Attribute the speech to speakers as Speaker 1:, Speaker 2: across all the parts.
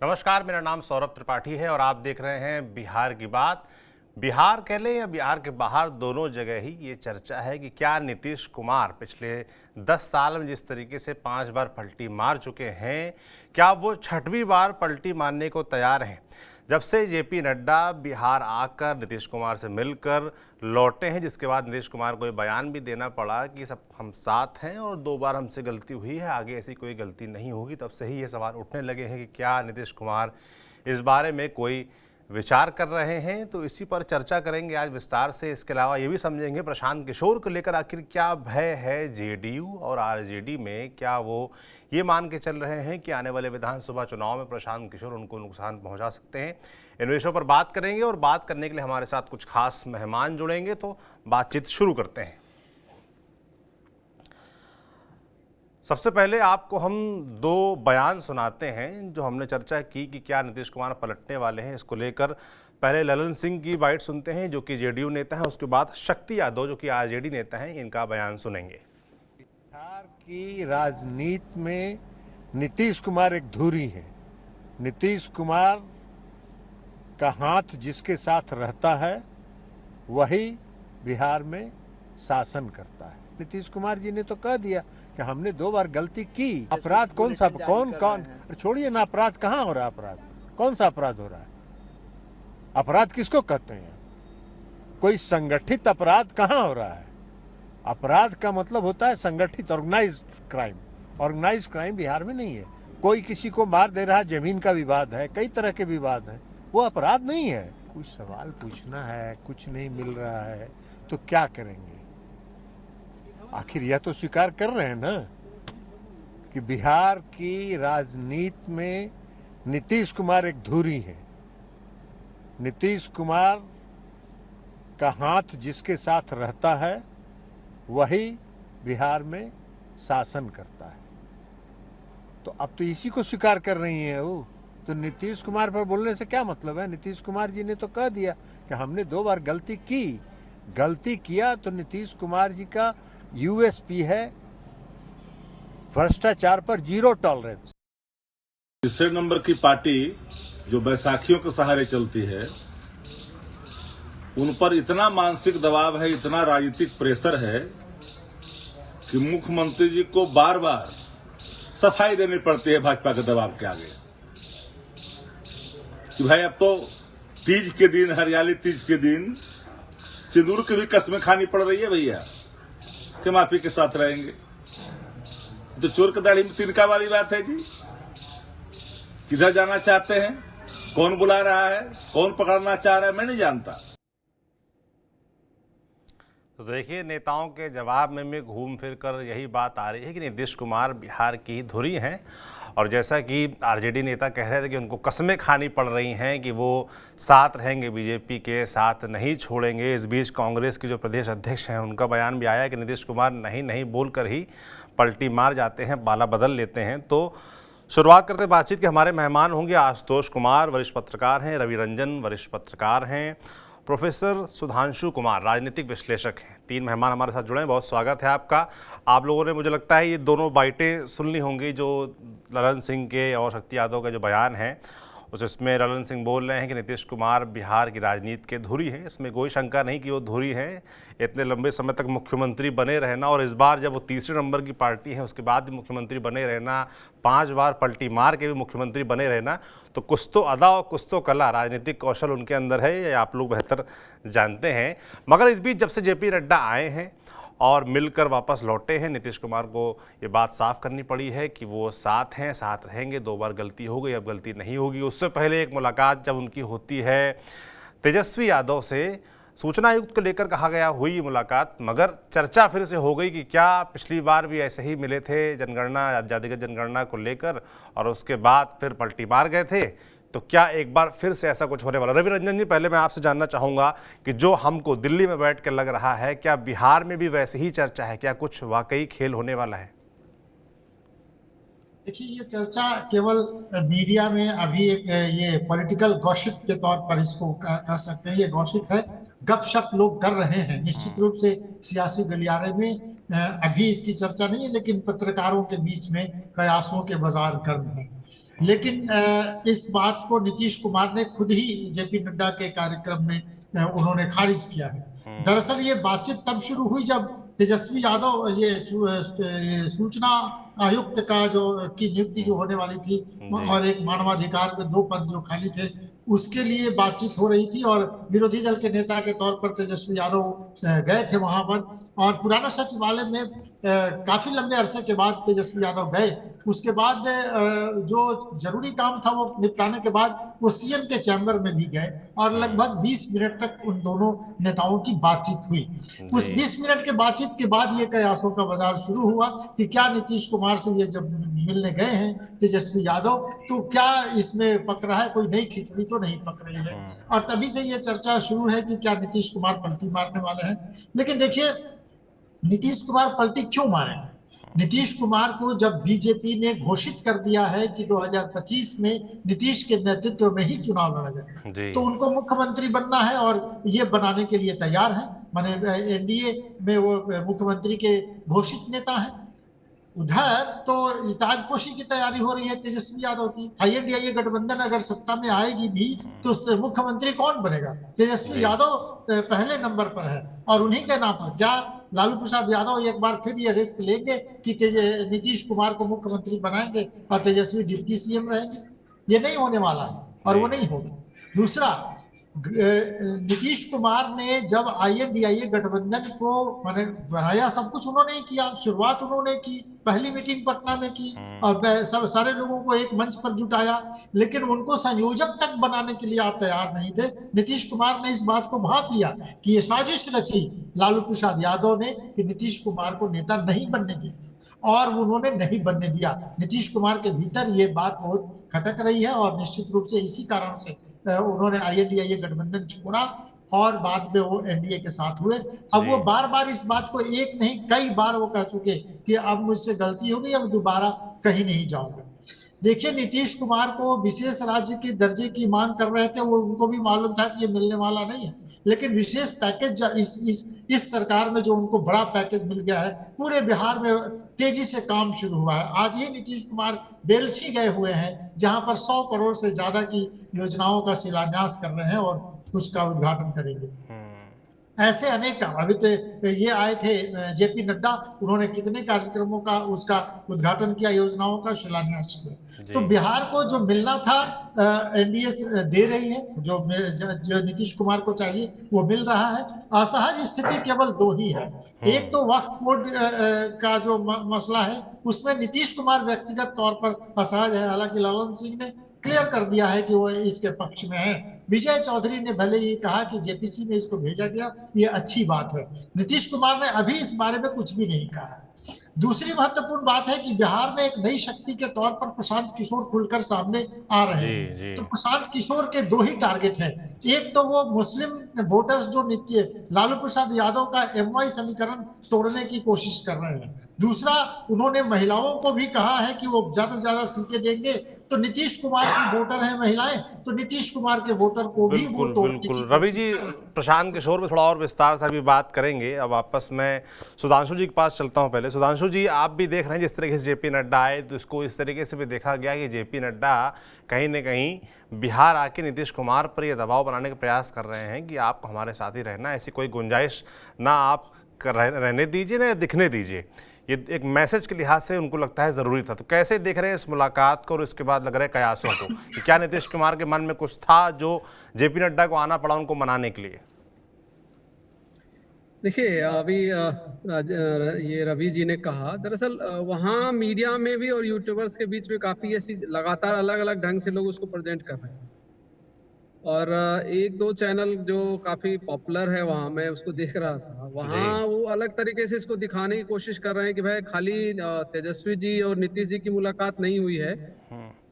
Speaker 1: नमस्कार, मेरा नाम सौरभ त्रिपाठी है और आप देख रहे हैं बिहार की बात। बिहार कह लें या बिहार के बाहर, दोनों जगह ही ये चर्चा है कि क्या नीतीश कुमार पिछले 10 साल में जिस तरीके से 5 बार पलटी मार चुके हैं, क्या वो 6वीं बार पलटी मारने को तैयार हैं। जब से जेपी नड्डा बिहार आकर नीतीश कुमार से मिलकर लौटे हैं, जिसके बाद नीतीश कुमार को ये बयान भी देना पड़ा कि सब हम साथ हैं और 2 बार हमसे गलती हुई है, आगे ऐसी कोई गलती नहीं होगी, तब से ही ये सवाल उठने लगे हैं कि क्या नीतीश कुमार इस बारे में कोई विचार कर रहे हैं। तो इसी पर चर्चा करेंगे आज विस्तार से। इसके अलावा ये भी समझेंगे प्रशांत किशोर को लेकर आखिर क्या भय है जेडीयू और आरजेडी में। क्या वो ये मान के चल रहे हैं कि आने वाले विधानसभा चुनाव में प्रशांत किशोर उनको नुकसान पहुंचा सकते हैं। इन विषयों पर बात करेंगे और बात करने के लिए हमारे साथ कुछ खास मेहमान जुड़ेंगे। तो बातचीत शुरू करते हैं। सबसे पहले आपको हम 2 बयान सुनाते हैं जो हमने चर्चा की कि क्या नीतीश कुमार पलटने वाले हैं। इसको लेकर पहले ललन सिंह की बाइट सुनते हैं जो कि जेडीयू नेता है, उसके बाद शक्ति यादव जो कि आरजेडी नेता हैं, इनका बयान सुनेंगे।
Speaker 2: बिहार की राजनीति में नीतीश कुमार एक धुरी है। नीतीश कुमार का हाथ जिसके साथ रहता है वही बिहार में शासन करता है। नीतीश कुमार जी ने तो कह दिया कि हमने 2 बार गलती की। अपराध कौन सा, कौन छोड़िए ना, अपराध कहाँ हो रहा है? अपराध कौन सा अपराध हो रहा है? अपराध किसको कहते हैं? कोई संगठित अपराध कहाँ हो रहा है? अपराध का मतलब होता है संगठित, organised crime. Organised crime Bihar में नहीं है। कोई किसी को मार दे रहा है, जमीन का विवाद है, कई तरह के विवाद है, वो अपराध नहीं है। कुछ सवाल पूछना है, कुछ नहीं मिल रहा है तो क्या करेंगे? आखिर यह तो स्वीकार कर रहे हैं ना कि बिहार की राजनीति में नीतीश कुमार एक धुरी है। नीतीश कुमार का हाथ जिसके साथ रहता है वही बिहार में शासन करता है। तो अब तो इसी को स्वीकार कर रही हैं वो। तो नीतीश कुमार पर बोलने से क्या मतलब है? नीतीश कुमार जी ने तो कह दिया कि हमने 2 बार गलती की। गलती किया तो नीतीश कुमार जी का यूएसपी है भ्रष्टाचार पर 0 टॉलरेंस।
Speaker 3: तीसरे नंबर की पार्टी जो बैसाखियों के सहारे चलती है, उन पर इतना मानसिक दबाव है, इतना राजनीतिक प्रेशर है कि मुख्यमंत्री जी को बार बार सफाई देनी पड़ती है भाजपा के दबाव के आगे कि भाई अब तो तीज के दिन, हरियाली तीज के दिन सिंदूर की भी कसमें खानी पड़ रही है भैया कि माफी के साथ रहेंगे। तो चोर की दाढ़ी में तिनका वाली बात है जी। किधर जाना चाहते हैं, कौन बुला रहा है, कौन पकड़ना चाह रहा है, मैं नहीं जानता।
Speaker 1: तो देखिए, नेताओं के जवाब में घूम फिर कर यही बात आ रही है कि नीतीश कुमार बिहार की धुरी हैं। और जैसा कि आरजेडी नेता कह रहे थे कि उनको कसमें खानी पड़ रही हैं कि वो साथ रहेंगे, बीजेपी के साथ नहीं छोड़ेंगे। इस बीच कांग्रेस के जो प्रदेश अध्यक्ष हैं उनका बयान भी आया कि नीतीश कुमार नहीं नहीं बोलकर ही पलटी मार जाते हैं, बाला बदल लेते हैं। तो शुरुआत करते बातचीत के हमारे मेहमान होंगे आशुतोष कुमार, वरिष्ठ पत्रकार हैं, रवि रंजन, वरिष्ठ पत्रकार हैं, प्रोफेसर सुधांशु कुमार, राजनीतिक विश्लेषक हैं। 3 मेहमान हमारे साथ जुड़े हैं। बहुत स्वागत है आपका। आप लोगों ने, मुझे लगता है, ये दोनों बाइटें सुन ली होंगी जो ललन सिंह के और शक्ति यादव का जो बयान है उसमें ललन सिंह बोल रहे हैं कि नीतीश कुमार बिहार की राजनीति के धुरी हैं। इसमें कोई शंका नहीं कि वो धुरी हैं। इतने लंबे समय तक मुख्यमंत्री बने रहना और इस बार जब वो तीसरे नंबर की पार्टी है उसके बाद भी मुख्यमंत्री बने रहना, 5 बार पलटी मार के भी मुख्यमंत्री बने रहना, तो कुछ तो अदा और कुछ तो कला, राजनीतिक कौशल उनके अंदर है, ये आप लोग बेहतर जानते हैं। मगर इस बीच जब से जेपी नड्डा आए हैं और मिलकर वापस लौटे हैं, नीतीश कुमार को ये बात साफ करनी पड़ी है कि वो साथ हैं, साथ रहेंगे। 2 बार गलती हो गई, अब गलती नहीं होगी। उससे पहले एक मुलाकात जब उनकी होती है तेजस्वी यादव से, सूचना आयुक्त को लेकर कहा गया हुई मुलाकात, मगर चर्चा फिर से हो गई कि क्या पिछली बार भी ऐसे ही मिले थे जनगणना, जातिगत जनगणना को लेकर, और उसके बाद फिर पलटी मार गए थे। तो क्या एक बार फिर से ऐसा कुछ होने वाला? रवि रंजन जी, पहले मैं आपसे जानना चाहूँगा कि जो हमको दिल्ली में बैठ कर लग रहा है, क्या बिहार में भी वैसे ही चर्चा है? क्या कुछ वाकई खेल होने वाला है?
Speaker 4: देखिए, ये चर्चा केवल मीडिया में अभी एक ये पॉलिटिकल गॉसिप के तौर पर इसको कह सकते हैं। ये गॉसिप है, गपशप लोग कर रहे हैं। निश्चित रूप से सियासी गलियारे में अभी इसकी चर्चा नहीं है, लेकिन पत्रकारों के बीच में कयासों के बाजार गर्म है। लेकिन इस बात को नीतीश कुमार ने खुद ही जेपी नड्डा के कार्यक्रम में उन्होंने खारिज किया है। दरअसल ये बातचीत तब शुरू हुई जब तेजस्वी यादव ये सूचना आयुक्त का जो की नियुक्ति जो होने वाली थी और एक मानवाधिकार में 2 पद जो खाली थे उसके लिए बातचीत हो रही थी और विरोधी दल के नेता के तौर पर तेजस्वी यादव गए थे वहां पर और पुराना सचिवालय में काफी लंबे अरसे के बाद तेजस्वी यादव गए। उसके बाद जो जरूरी काम था वो निपटाने के बाद वो सीएम के चैम्बर में भी गए और लगभग 20 मिनट तक उन दोनों नेताओं की बातचीत हुई। उस 20 मिनट के बातचीत के बाद ये कयासों का बाजार शुरू हुआ कि क्या नीतीश कुमार से ये जब मिलने गए हैं तेजस्वी यादव तो क्या इसमें पक रहा है, कोई नई खिचड़ी तो नहीं पक रही है। और तभी से ये चर्चा शुरू है कि क्या नीतीश कुमार पलटी मारने वाले हैं। लेकिन देखिए नीतीश कुमार पलटी क्यों मारेंगे? नीतीश कुमार को जब बीजेपी ने घोषित कर दिया है कि 2025 में नीतीश के नेतृत्व में ही चुनाव लड़ा जाएगा तो उनको मुख्यमंत्री बनना है और ये बनाने के लिए तैयार है। माने एनडीए में वो मुख्यमंत्री के घोषित नेता हैं। उधर तो ताजपोशी की तैयारी हो रही है तेजस्वी यादव की। आईएनडीए गठबंधन अगर सत्ता में आएगी भी तो मुख्यमंत्री कौन बनेगा? तेजस्वी यादव पहले नंबर पर है और उन्हीं के नाम पर क्या लालू प्रसाद यादव एक बार फिर ये रिस्क लेंगे कि नीतीश कुमार को मुख्यमंत्री बनाएंगे और तेजस्वी डिप्टी सीएम रहेंगे? ये नहीं होने वाला है और वो नहीं होगा। दूसरा, नीतीश कुमार ने जब आईएनडीए गठबंधन को माने बनाया, सब कुछ उन्होंने ही किया, शुरुआत उन्होंने की, पहली मीटिंग पटना में की और सारे लोगों को एक मंच पर जुटाया, लेकिन उनको संयोजक तक बनाने के लिए आप तैयार नहीं थे। नीतीश कुमार ने इस बात को भांप लिया कि ये साजिश रची लालू प्रसाद यादव ने कि नीतीश कुमार को नेता नहीं बनने दिया और उन्होंने नहीं बनने दिया। नीतीश कुमार के भीतर ये बात बहुत खटक रही है और निश्चित रूप से इसी कारण से उन्होंने आईएनडीए गठबंधन छोड़ा और बाद में वो एनडीए के साथ हुए। अब वो बार बार इस बात को एक नहीं कई बार वो कह चुके कि अब मुझसे गलती हो गई, अब दोबारा कहीं नहीं जाऊंगा। देखिए नीतीश कुमार को विशेष राज्य के दर्जे की मांग कर रहे थे, वो उनको भी मालूम था कि ये मिलने वाला नहीं है, लेकिन विशेष पैकेज इस सरकार में जो उनको बड़ा पैकेज मिल गया है, पूरे बिहार में तेजी से काम शुरू हुआ है। आज ही नीतीश कुमार बेलछी गए हुए हैं जहां पर 100 करोड़ से ज्यादा की योजनाओं का शिलान्यास कर रहे हैं और कुछ का उद्घाटन करेंगे। ऐसे अनेक काम, अभी तो ये आए थे जेपी नड्डा, उन्होंने कितने कार्यक्रमों का उसका उद्घाटन किया, योजनाओं का शिलान्यास किया। तो बिहार को जो मिलना था एनडीए दे रही है, जो नीतीश कुमार को चाहिए वो मिल रहा है। असहज स्थिति केवल 2 ही है। एक तो वक्फ बोर्ड का जो मसला है उसमें नीतीश कुमार व्यक्तिगत तौर पर असहज है, हालांकि ललन सिंह ने क्लियर कर दिया है कि वो इसके पक्ष में है। विजय चौधरी ने भले ये कहा कि जेपीसी में इसको भेजा गया, ये अच्छी बात है। नीतीश कुमार ने अभी इस बारे में कुछ भी नहीं कहा है। दूसरी महत्वपूर्ण बात है कि बिहार में एक नई शक्ति के तौर पर प्रशांत किशोर खुलकर सामने आ रहे हैं। तो प्रशांत किशोर के 2 ही टारगेट हैं। एक तो वो मुस्लिम वोटर्स जो लालू प्रसाद यादव का एमवाई समीकरण तोड़ने की कोशिश कर रहे हैं। दूसरा, उन्होंने महिलाओं को भी कहा है कि वो ज्यादा से ज्यादा सीटें देंगे, तो नीतीश कुमार की वोटर हैं महिलाएं, तो नीतीश कुमार के वोटर को भी वो तोड़ने की कोशिश।
Speaker 1: रवि जी, प्रशांत किशोर पे थोड़ा और विस्तार से अभी बात करेंगे। अब वापस मैं सुधांशु जी के पास चलता हूं। पहले सुधांशु जी, आप भी देख रहे हैं जिस तरीके से जेपी नड्डा आए तो इसको इस तरीके से भी देखा गया कि जेपी नड्डा कहीं ना कहीं बिहार आके नीतीश कुमार पर यह दबाव बनाने का प्रयास कर रहे हैं कि आपको हमारे साथ ही रहना, ऐसी कोई गुंजाइश ना आप रहने दीजिए ना दिखने दीजिए। ये एक मैसेज के लिहाज से उनको लगता है ज़रूरी था। तो कैसे देख रहे हैं इस मुलाकात को और इसके बाद लग रहे कयासों को कि क्या नीतीश कुमार के मन में कुछ था जो जेपी नड्डा को आना पड़ा उनको मनाने के लिए?
Speaker 5: देखिए, अभी ये रवि जी ने कहा, दरअसल वहाँ मीडिया में भी और यूट्यूबर्स के बीच में काफ़ी ऐसी लगातार अलग अलग ढंग से लोग उसको प्रेजेंट कर रहे हैं और 1-2 चैनल जो काफ़ी पॉपुलर है वहाँ, मैं उसको देख रहा था, वहाँ वो अलग तरीके से इसको दिखाने की कोशिश कर रहे हैं कि भाई खाली तेजस्वी जी और नीतीश जी की मुलाकात नहीं हुई है।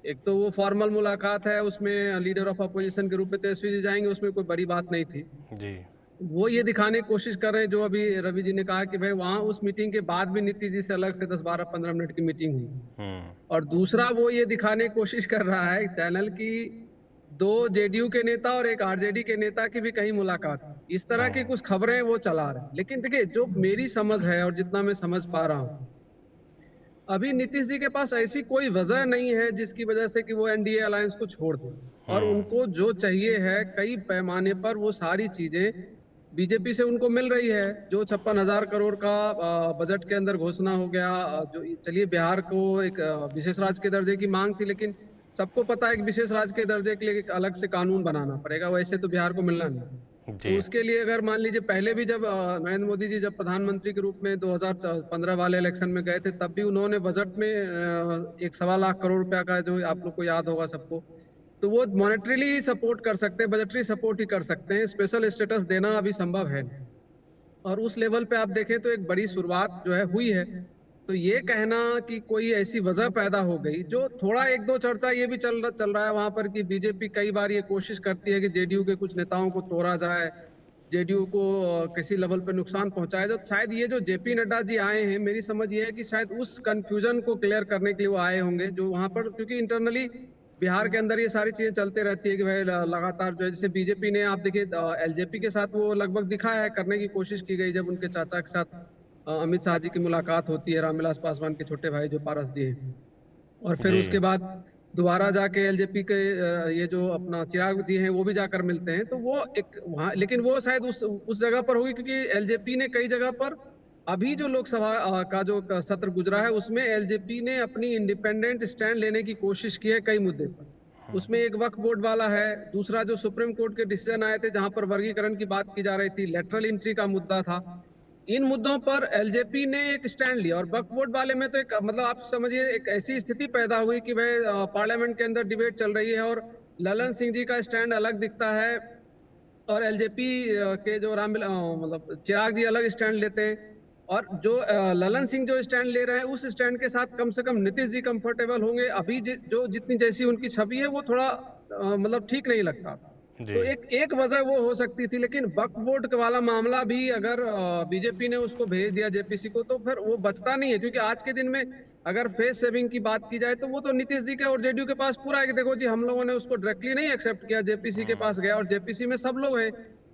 Speaker 5: एक तो वो फॉर्मल मुलाकात है, उसमें लीडर ऑफ अपोजिशन के रूप में तेजस्वी जी जाएंगे, उसमें कोई बड़ी बात नहीं थी जी। वो ये दिखाने की कोशिश कर रहे हैं, जो अभी रवि जी ने कहा कि भाई वहाँ उस मीटिंग के बाद भी नीतीश जी से अलग से 10-12-15 मिनट की मीटिंग हुई। और दूसरा, वो ये दिखाने की कोशिश कर रहा है चैनल की 2 जेडीयू के नेता और 1 आरजेडी के नेता की भी कहीं मुलाकात, इस तरह की कुछ खबरें वो चला रहे हैं। लेकिन देखिए, जो मेरी समझ है और जितना मैं समझ पा रहा हूँ, अभी नीतीश जी के पास ऐसी कोई वजह नहीं है जिसकी वजह से कि वो एनडीए अलायंस को छोड़ दें, और उनको जो चाहिए है कई पैमाने पर वो सारी चीजें बीजेपी से उनको मिल रही है। जो 56,000 करोड़ का बजट के अंदर घोषणा हो गया, जो चलिए बिहार को एक विशेष राज्य के दर्जे की मांग थी, लेकिन सबको पता है कि विशेष राज्य के दर्जे के लिए एक अलग से कानून बनाना पड़ेगा, वैसे तो बिहार को मिलना नहीं। तो
Speaker 1: जी
Speaker 5: उसके लिए अगर मान लीजिए पहले भी जब नरेंद्र मोदी जी जब प्रधानमंत्री के रूप में 2015 वाले इलेक्शन में गए थे, तब भी उन्होंने बजट में एक 1.25 लाख करोड़ रुपया का, जो आप लोग को याद होगा सबको, तो वो मॉनेटरीली सपोर्ट कर सकते हैं, बजटरी सपोर्ट ही कर सकते हैं, स्पेशल स्टेटस देना अभी संभव है नहीं। और उस लेवल पे आप देखें तो एक बड़ी शुरुआत जो है हुई है। तो ये कहना कि कोई ऐसी वजह पैदा हो गई, जो थोड़ा एक दो चर्चा ये भी चल रहा है वहां पर कि बीजेपी कई बार ये कोशिश करती है कि जेडीयू के कुछ नेताओं को तोड़ा जाए, जेडीयू को किसी लेवल पे नुकसान पहुंचाया जाए। तो शायद ये जो जेपी नड्डा जी आए हैं, मेरी समझ ये है कि शायद उस कंफ्यूजन को क्लियर करने के लिए वो आए होंगे, जो वहां पर, क्योंकि इंटरनली बिहार के अंदर ये सारी चीजें चलते रहती है कि भाई लगातार जो है, जैसे बीजेपी ने आप देखिए एलजेपी के साथ वो लगभग दिखाया है, करने की कोशिश की गई जब उनके चाचा के साथ अमित शाह जी की मुलाकात होती है, रामविलास पासवान के छोटे भाई जो पारस जी हैं, और फिर
Speaker 1: जी
Speaker 5: उसके बाद दोबारा जाके एलजेपी के ये जो अपना चिराग जी हैं वो भी जाकर मिलते हैं। तो वो एक वहाँ, लेकिन वो शायद उस जगह पर होगी क्योंकि एलजेपी ने कई जगह पर अभी जो लोकसभा का जो सत्र गुजरा है उसमें एलजेपी ने अपनी इंडिपेंडेंट स्टैंड लेने की कोशिश की है कई मुद्दे पर। उसमें एक वक्फ बोर्ड वाला है, दूसरा जो सुप्रीम कोर्ट के डिसीजन आए थे जहां पर वर्गीकरण की बात की जा रही थी, लेटरल एंट्री का मुद्दा था, इन मुद्दों पर एलजेपी ने एक स्टैंड लिया। और वक्फ बोर्ड वाले में तो एक मतलब आप समझिए एक ऐसी स्थिति पैदा हुई कि भाई पार्लियामेंट के अंदर डिबेट चल रही है और ललन सिंह जी का स्टैंड अलग दिखता है और एलजेपी के जो मतलब चिराग जी अलग स्टैंड लेते हैं, और जो ललन सिंह जो स्टैंड ले रहे हैं उस स्टैंड के साथ कम से कम नीतीश जी कंफर्टेबल होंगे। अभी जो जितनी जैसी उनकी छवि है वो थोड़ा मतलब ठीक नहीं लगता।
Speaker 1: जी
Speaker 5: तो एक वजह वो हो सकती थी, लेकिन वक्फ बोर्ड वाला मामला भी अगर बीजेपी ने उसको भेज दिया जेपीसी को तो फिर वो बचता नहीं है, क्योंकि आज के दिन में अगर फेस सेविंग की बात की जाए तो वो तो नीतीश जी के और जेडीयू के पास पूरा है कि देखो जी हम लोगों ने उसको डायरेक्टली नहीं एक्सेप्ट किया, जेपीसी के पास गया और जेपीसी में सब लोग हैं,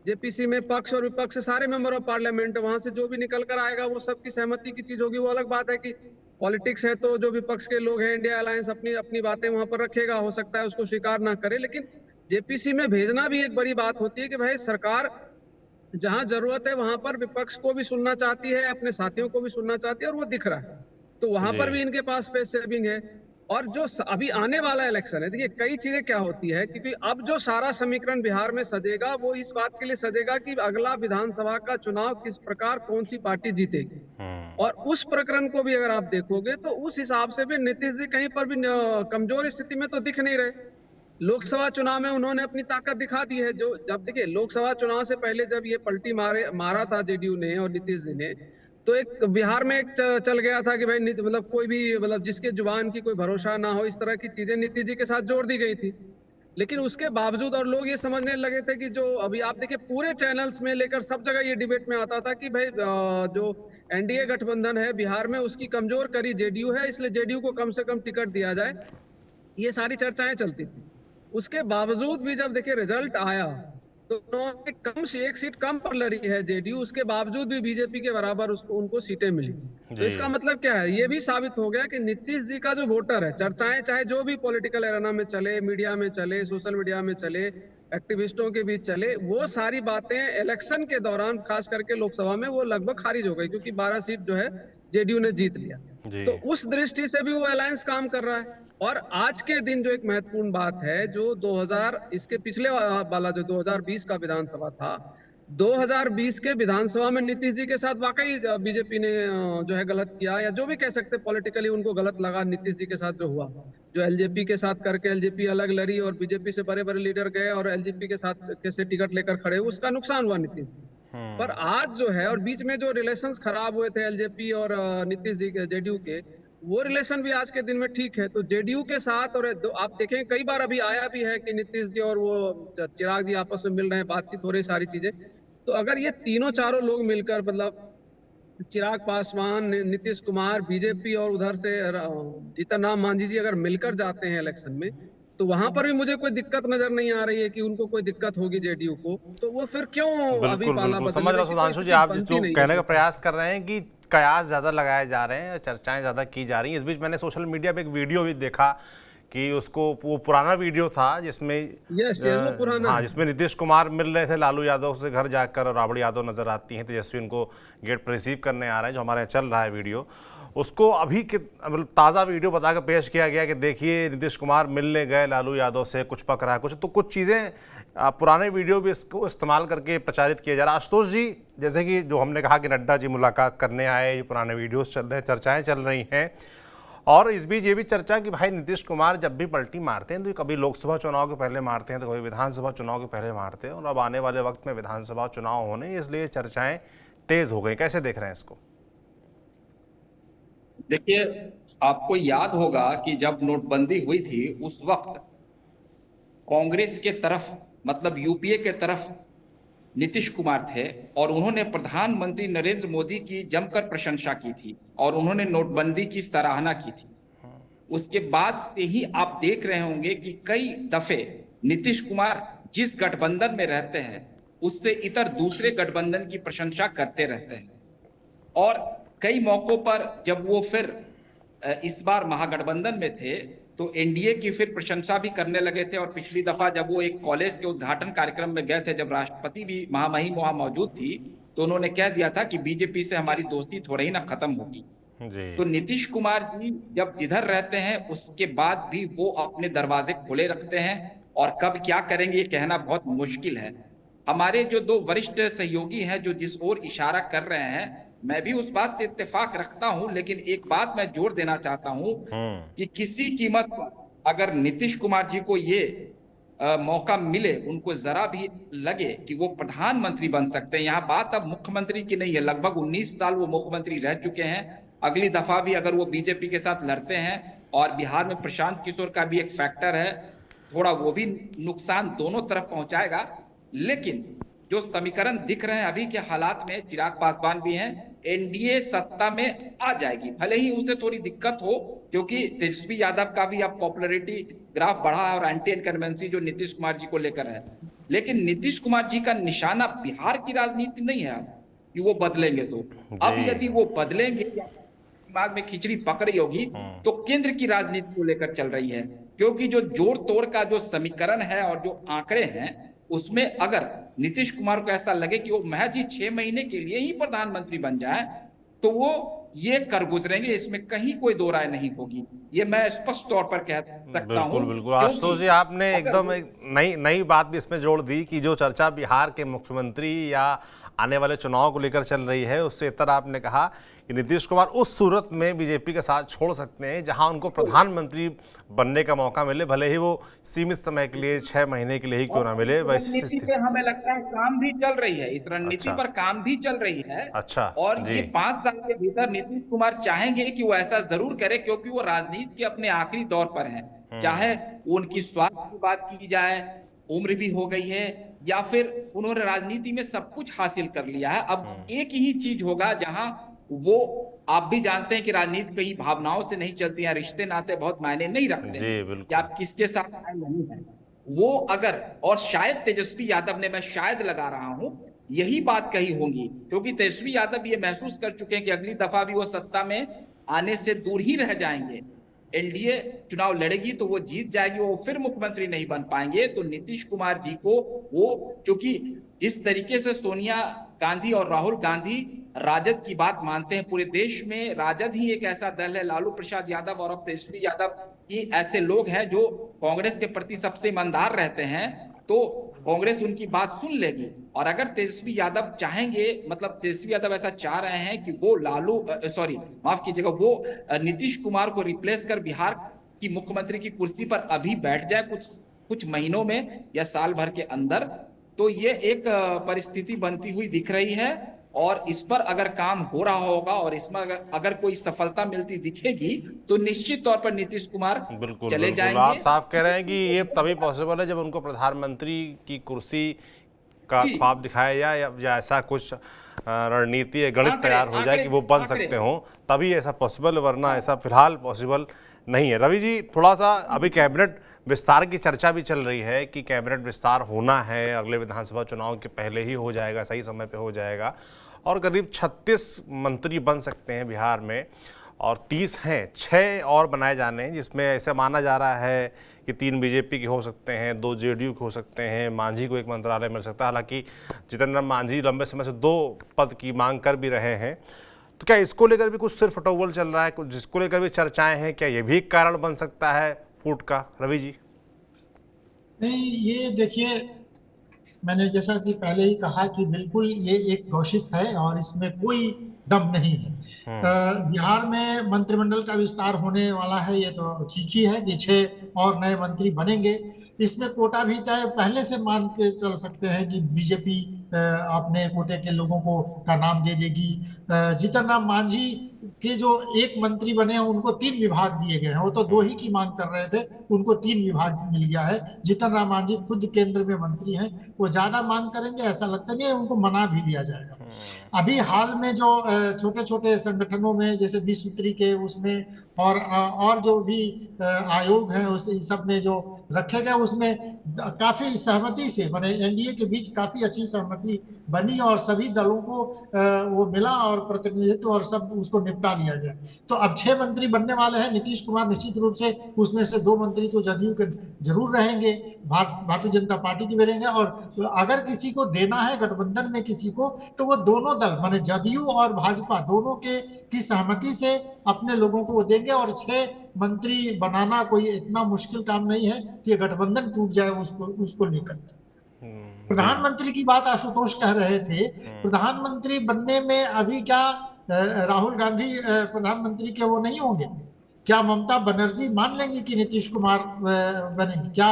Speaker 5: जेपीसी में पक्ष और विपक्ष से सारे मेंबर ऑफ पार्लियामेंट, वहां से जो भी निकल कर आएगा वो सबकी सहमति की चीज होगी। वो अलग बात है कि पॉलिटिक्स है तो जो विपक्ष के लोग हैं, इंडिया अलायंस अपनी अपनी बातें वहां पर रखेगा, हो सकता है उसको स्वीकार ना करे, लेकिन जेपीसी में भेजना भी एक बड़ी बात होती है कि भाई सरकार जहां जरूरत है वहां पर विपक्ष को भी सुनना चाहती है, अपने साथियों को भी सुनना चाहती है, और वो दिख रहा है। तो वहां
Speaker 1: जी
Speaker 5: पर भी इनके पास स्पेस सेविंग है। और जो अभी आने वाला इलेक्शन है, देखिए कई चीजें क्या होती है, क्योंकि अब जो सारा समीकरण बिहार में सजेगा वो इस बात के लिए सजेगा कि अगला विधानसभा का चुनाव किस प्रकार कौन सी पार्टी जीतेगी। और उस प्रकरण को भी अगर आप देखोगे तो उस हिसाब से भी नीतीश जी कहीं पर भी कमजोर स्थिति में तो दिख नहीं रहे। लोकसभा चुनाव में उन्होंने अपनी ताकत दिखा दी है। जो जब देखिए लोकसभा चुनाव से पहले जब ये पलटी मारा था जेडीयू ने और नीतीश जी ने, तो एक बिहार में एक चल गया था कि भाई मतलब कोई भी मतलब जिसके जुबान की कोई भरोसा ना हो, इस तरह की चीजें नीतीश जी के साथ जोड़ दी गई थी। लेकिन उसके बावजूद और लोग ये समझने लगे थे कि जो अभी आप देखिए पूरे चैनल्स में लेकर सब जगह ये डिबेट में आता था कि भाई जो एनडीए गठबंधन है बिहार में उसकी कमजोर कड़ी जेडीयू है, इसलिए जेडीयू को कम से कम टिकट दिया जाए, ये सारी चर्चाएं चलती थी। उसके बावजूद भी जब देखिए रिजल्ट आया तो उन्होंने कम से एक सीट कम पर लड़ी है जेडीयू, उसके बावजूद भी बीजेपी के बराबर उनको सीटें मिली। तो इसका मतलब क्या है, ये भी साबित हो गया कि नीतीश जी का जो वोटर है, चर्चाएं चाहे जो भी पॉलिटिकल एरेना में चले, मीडिया में चले, सोशल मीडिया में चले, एक्टिविस्टों के बीच चले, वो सारी बातें इलेक्शन के दौरान खास करके लोकसभा में वो लगभग खारिज हो गई, क्योंकि 12 सीट जो है जेडीयू ने जीत लिया। तो उस दृष्टि से भी वो अलायंस काम कर रहा है। और आज के दिन जो एक महत्वपूर्ण बात है, जो 2000 इसके पिछले वाला जो 2020 का विधानसभा था, 2020 के विधानसभा में नीतीश जी के साथ वाकई बीजेपी ने जो है गलत किया, या जो भी कह सकते पॉलिटिकली उनको गलत लगा नीतीश जी के साथ जो हुआ, जो एलजेपी के साथ करके एलजेपी अलग लड़ी और बीजेपी से बड़े बड़े लीडर गए और एलजेपी के साथ कैसे टिकट लेकर खड़े, उसका नुकसान हुआ नीतीश जी। पर आज जो है, और बीच में जो रिलेशंस खराब हुए थे एलजेपी और नीतीश जी के जेडीयू के, वो रिलेशन भी आज के दिन में ठीक है। तो जेडीयू के साथ, और आप देखें कई बार अभी आया भी है कि नीतीश जी और वो चिराग जी आपस में मिल रहे हैं, बातचीत हो रही, सारी चीजें। तो अगर ये तीनों चारों लोग मिलकर, मतलब चिराग पासवान, नीतीश कुमार, बीजेपी और उधर से जीतन राम मांझी जी अगर मिलकर जाते हैं इलेक्शन में, तो वहां पर भी मुझे कोई दिक्कत नजर नहीं आ रही है कि उनको कोई दिक्कत होगी जेडीयू को। तो वो फिर क्यों अभी
Speaker 1: बिल्कुल
Speaker 5: पाला
Speaker 1: बिल्कुल
Speaker 5: बदल
Speaker 1: समझ रहा हूं सुधांशु जी, आप जो कहने का प्रयास कर रहे हैं कि कयास ज़्यादा लगाए जा रहे हैं, चर्चाएं ज़्यादा की जा रही हैं। इस बीच मैंने सोशल मीडिया पे एक वीडियो भी देखा कि उसको, वो पुराना वीडियो था जिसमें
Speaker 5: यस वो पुराना
Speaker 1: हाँ,
Speaker 5: है।
Speaker 1: जिसमें नीतीश कुमार मिल रहे थे लालू यादव से घर जाकर, और राबड़ी यादव नजर आती हैं, तेजस्वी उनको गेट पर रिसीव करने आ रहे हैं, जो हमारे यहाँ चल रहा है वीडियो। उसको अभी के मतलब ताज़ा वीडियो बताकर पेश किया गया कि देखिए नीतीश कुमार मिलने गए लालू यादव से, कुछ पक रहा है कुछ, तो कुछ चीज़ें पुराने वीडियो भी इसको इस्तेमाल करके प्रचारित किया जा रहा है। आशुतोष जी, जैसे कि जो हमने कहा कि नड्डा जी मुलाकात करने आए, ये पुराने वीडियोस चल रहे हैं, चर्चाएं चल रही हैं, और इस बीच ये भी चर्चा कि भाई नीतीश कुमार जब भी पलटी मारते हैं तो कभी लोकसभा चुनाव के पहले मारते हैं, तो कभी विधानसभा चुनाव के पहले मारते हैं, और अब आने वाले वक्त में विधानसभा चुनाव होने, इसलिए चर्चाएं तेज हो गई। कैसे देख रहे हैं इसको?
Speaker 6: देखिए, आपको याद होगा कि जब नोटबंदी हुई थी उस वक्त कांग्रेस के तरफ, मतलब यूपीए के तरफ नीतीश कुमार थे, और उन्होंने प्रधानमंत्री नरेंद्र मोदी की जमकर प्रशंसा की थी और उन्होंने नोटबंदी की सराहना की थी। उसके बाद से ही आप देख रहे होंगे कि कई दफे नीतीश कुमार जिस गठबंधन में रहते हैं उससे इतर दूसरे गठबंधन की प्रशंसा करते रहते हैं, और कई मौकों पर जब वो फिर इस बार महागठबंधन में थे तो एनडीए की फिर प्रशंसा भी करने लगे थे। और पिछली दफा जब वो एक कॉलेज के उद्घाटन कार्यक्रम में गए थे, जब राष्ट्रपति भी महामहिम वहां मौजूद थी, तो उन्होंने कह दिया था कि बीजेपी से हमारी दोस्ती थोड़ी ही ना खत्म होगी। तो नीतीश कुमार जी जब जिधर रहते हैं उसके बाद भी वो अपने दरवाजे खोले रखते हैं, और कब क्या करेंगे ये कहना बहुत मुश्किल है। हमारे जो दो वरिष्ठ सहयोगी हैं जो जिस ओर इशारा कर रहे हैं, मैं भी उस बात से इत्तेफाक रखता हूं, लेकिन एक बात मैं जोर देना चाहता हूं कि किसी कीमत पर अगर नीतीश कुमार जी को ये मौका मिले, उनको जरा भी लगे कि वो प्रधानमंत्री बन सकते हैं, यहाँ बात अब मुख्यमंत्री की नहीं है, लगभग 19 साल वो मुख्यमंत्री रह चुके हैं, अगली दफा भी अगर वो बीजेपी के साथ लड़ते हैं, और बिहार में प्रशांत किशोर का भी एक फैक्टर है, थोड़ा वो भी नुकसान दोनों तरफ पहुंचाएगा। लेकिन जो समीकरण दिख रहे हैं अभी के हालात में, चिराग पासवान भी हैं, एनडीए सत्ता में आ जाएगी, भले ही उनसे थोड़ी दिक्कत हो, क्योंकि तेजस्वी यादव का भी अब पॉपुलैरिटी ग्राफ बढ़ा है और एंटी इनकम्बेंसी जो नीतीश कुमार जी को लेकर है। लेकिन नीतीश कुमार जी का निशाना बिहार की राजनीति नहीं है कि वो बदलेंगे, तो अब यदि वो बदलेंगे, दिमाग में खिचड़ी पक रही होगी, तो केंद्र की राजनीति को लेकर चल रही है, क्योंकि जो जोड़ तोड़ का जो समीकरण है और जो आंकड़े हैं उसमें अगर नीतीश कुमार को ऐसा लगे कि वो महज ही 6 महीने के लिए ही प्रधानमंत्री बन जाए, तो वो ये कर गुजरेंगे, इसमें कहीं कोई दो राय नहीं होगी, ये मैं स्पष्ट तौर पर कह सकता हूं।
Speaker 1: बिल्कुल आशुतोष जी, आपने एकदम एक नई बात भी इसमें जोड़ दी कि जो चर्चा बिहार के मुख्यमंत्री या आने वाले चुनाव को लेकर चल रही है, उससे इतर आपने कहा कि नीतीश कुमार उस सूरत में बीजेपी का साथ छोड़ सकते हैं जहां उनको प्रधानमंत्री बनने का मौका मिले, भले ही वो सीमित समय के लिए 6 महीने के लिए ही क्यों ना मिले। वैसी
Speaker 6: रणनीति पे हमें लगता है काम भी चल रही है, इस रणनीति पर काम भी चल रही है।
Speaker 1: अच्छा,
Speaker 6: और ये 5 साल के भीतर नीतीश कुमार चाहेंगे कि वो ऐसा जरूर करे, क्योंकि वो राजनीति के अपने आखिरी दौर पर है। चाहे उनकी स्वास्थ्य की बात की जाए, उम्र भी हो गई है, या फिर उन्होंने राजनीति में सब कुछ हासिल कर लिया है। अब एक ही चीज होगा जहां वो, आप भी जानते हैं कि राजनीति कहीं भावनाओं से नहीं चलती है, रिश्ते नाते बहुत मायने नहीं रखते हैं कि आप किसके साथ आए नहीं है वो। अगर, और शायद तेजस्वी यादव ने, मैं शायद लगा रहा हूं, यही बात कही होंगी, क्योंकि तेजस्वी यादव ये महसूस कर चुके हैं कि अगली दफा भी वो सत्ता में आने से दूर ही रह जाएंगे। एनडीए चुनाव लड़ेगी तो वो जीत जाएगी, वो फिर मुख्यमंत्री नहीं बन पाएंगे। तो नीतीश कुमार जी को वो, चूंकि जिस तरीके से सोनिया गांधी और राहुल गांधी राजद की बात मानते हैं, पूरे देश में राजद ही एक ऐसा दल है, लालू प्रसाद यादव और अब तेजस्वी यादव ही ऐसे लोग हैं जो कांग्रेस के प्रति सबसे ईमानदार रहते हैं, तो कांग्रेस उनकी बात सुन लेगी। और अगर तेजस्वी यादव चाहेंगे, मतलब तेजस्वी यादव ऐसा चाह रहे हैं कि वो माफ कीजिएगा, वो नीतीश कुमार को रिप्लेस कर बिहार की मुख्यमंत्री की कुर्सी पर अभी बैठ जाए कुछ महीनों में या साल भर के अंदर, तो ये एक परिस्थिति बनती हुई दिख रही है। और इस पर अगर काम हो रहा होगा और इसमें अगर कोई सफलता मिलती दिखेगी, तो निश्चित तौर पर नीतीश कुमार चले जाएंगे।
Speaker 1: आप साफ कह रहे हैं कि ये तभी पॉसिबल है जब उनको प्रधानमंत्री की कुर्सी का ख्वाब दिखाया जाए, या ऐसा कुछ रणनीति या गणित तैयार हो जाए कि वो बन सकते हो, तभी ऐसा पॉसिबल, वरना ऐसा फिलहाल पॉसिबल नहीं है। रवि जी, थोड़ा सा अभी कैबिनेट विस्तार की चर्चा भी चल रही है कि कैबिनेट विस्तार होना है, अगले विधानसभा चुनाव के पहले ही हो जाएगा, सही समय पे हो जाएगा, और करीब 36 मंत्री बन सकते हैं बिहार में, और 30 हैं, 6 और बनाए जाने हैं, जिसमें ऐसा माना जा रहा है कि 3 बीजेपी के हो सकते हैं, 2 जेडीयू के हो सकते हैं, मांझी को एक मंत्रालय मिल सकता है। हालांकि जितेंद्र राम मांझी लंबे समय से 2 पद की मांग कर भी रहे हैं, तो क्या इसको लेकर भी कुछ सिर्फ फटोवल चल रहा है, कुछ जिसको लेकर भी चर्चाएं हैं, क्या ये भी एक कारण बन सकता है फूट का, रवि जी?
Speaker 4: नहीं, ये देखिए, मैंने जैसा कि पहले ही कहा कि बिल्कुल ये एक घोषित है और इसमें कोई दम नहीं है। बिहार में मंत्रिमंडल का विस्तार होने वाला है, ये तो ठीक ही है कि 6 और नए मंत्री बनेंगे। इसमें कोटा भी तय पहले से मान के चल सकते हैं कि बीजेपी अपने कोटे के लोगों को का नाम दे देगी। जीतन राम मांझी के जो एक मंत्री बने हैं उनको 3 विभाग दिए गए हैं, वो तो 2 ही की मांग कर रहे थे, उनको 3 विभाग मिल गया है। जीतन राम मांझी खुद केंद्र में मंत्री हैं, वो ज्यादा मांग करेंगे ऐसा लगता नहीं है, उनको मना भी लिया जाएगा। अभी हाल में जो छोटे छोटे संगठनों में जैसे 20 सूत्री के उसमें और जो भी आयोग हैं उस इन सब में जो रखे गए उसमें काफी सहमति से बने, एनडीए के बीच काफी अच्छी सहमति बनी और सभी दलों को वो मिला और प्रतिनिधित्व और सब उसको निपटा लिया गया। तो अब 6 मंत्री बनने वाले हैं। नीतीश कुमार निश्चित रूप से उसमें से 2 मंत्री तो जदयू के जरूर रहेंगे, भारतीय जनता पार्टी के भी रहेंगे, और अगर किसी को देना है गठबंधन में किसी को, तो वो दोनों दल माने जदयू और भाजपा दोनों के की सहमति से अपने लोगों को वो देंगे। और 6 मंत्री बनाना कोई इतना मुश्किल काम नहीं है कि गठबंधन टूट जाए उसको लेकर। प्रधानमंत्री की बात आशुतोष कह रहे थे, प्रधानमंत्री बनने में अभी क्या राहुल गांधी प्रधानमंत्री के वो नहीं होंगे? क्या ममता बनर्जी मान लेंगे कि नीतीश कुमार बनेंगे? क्या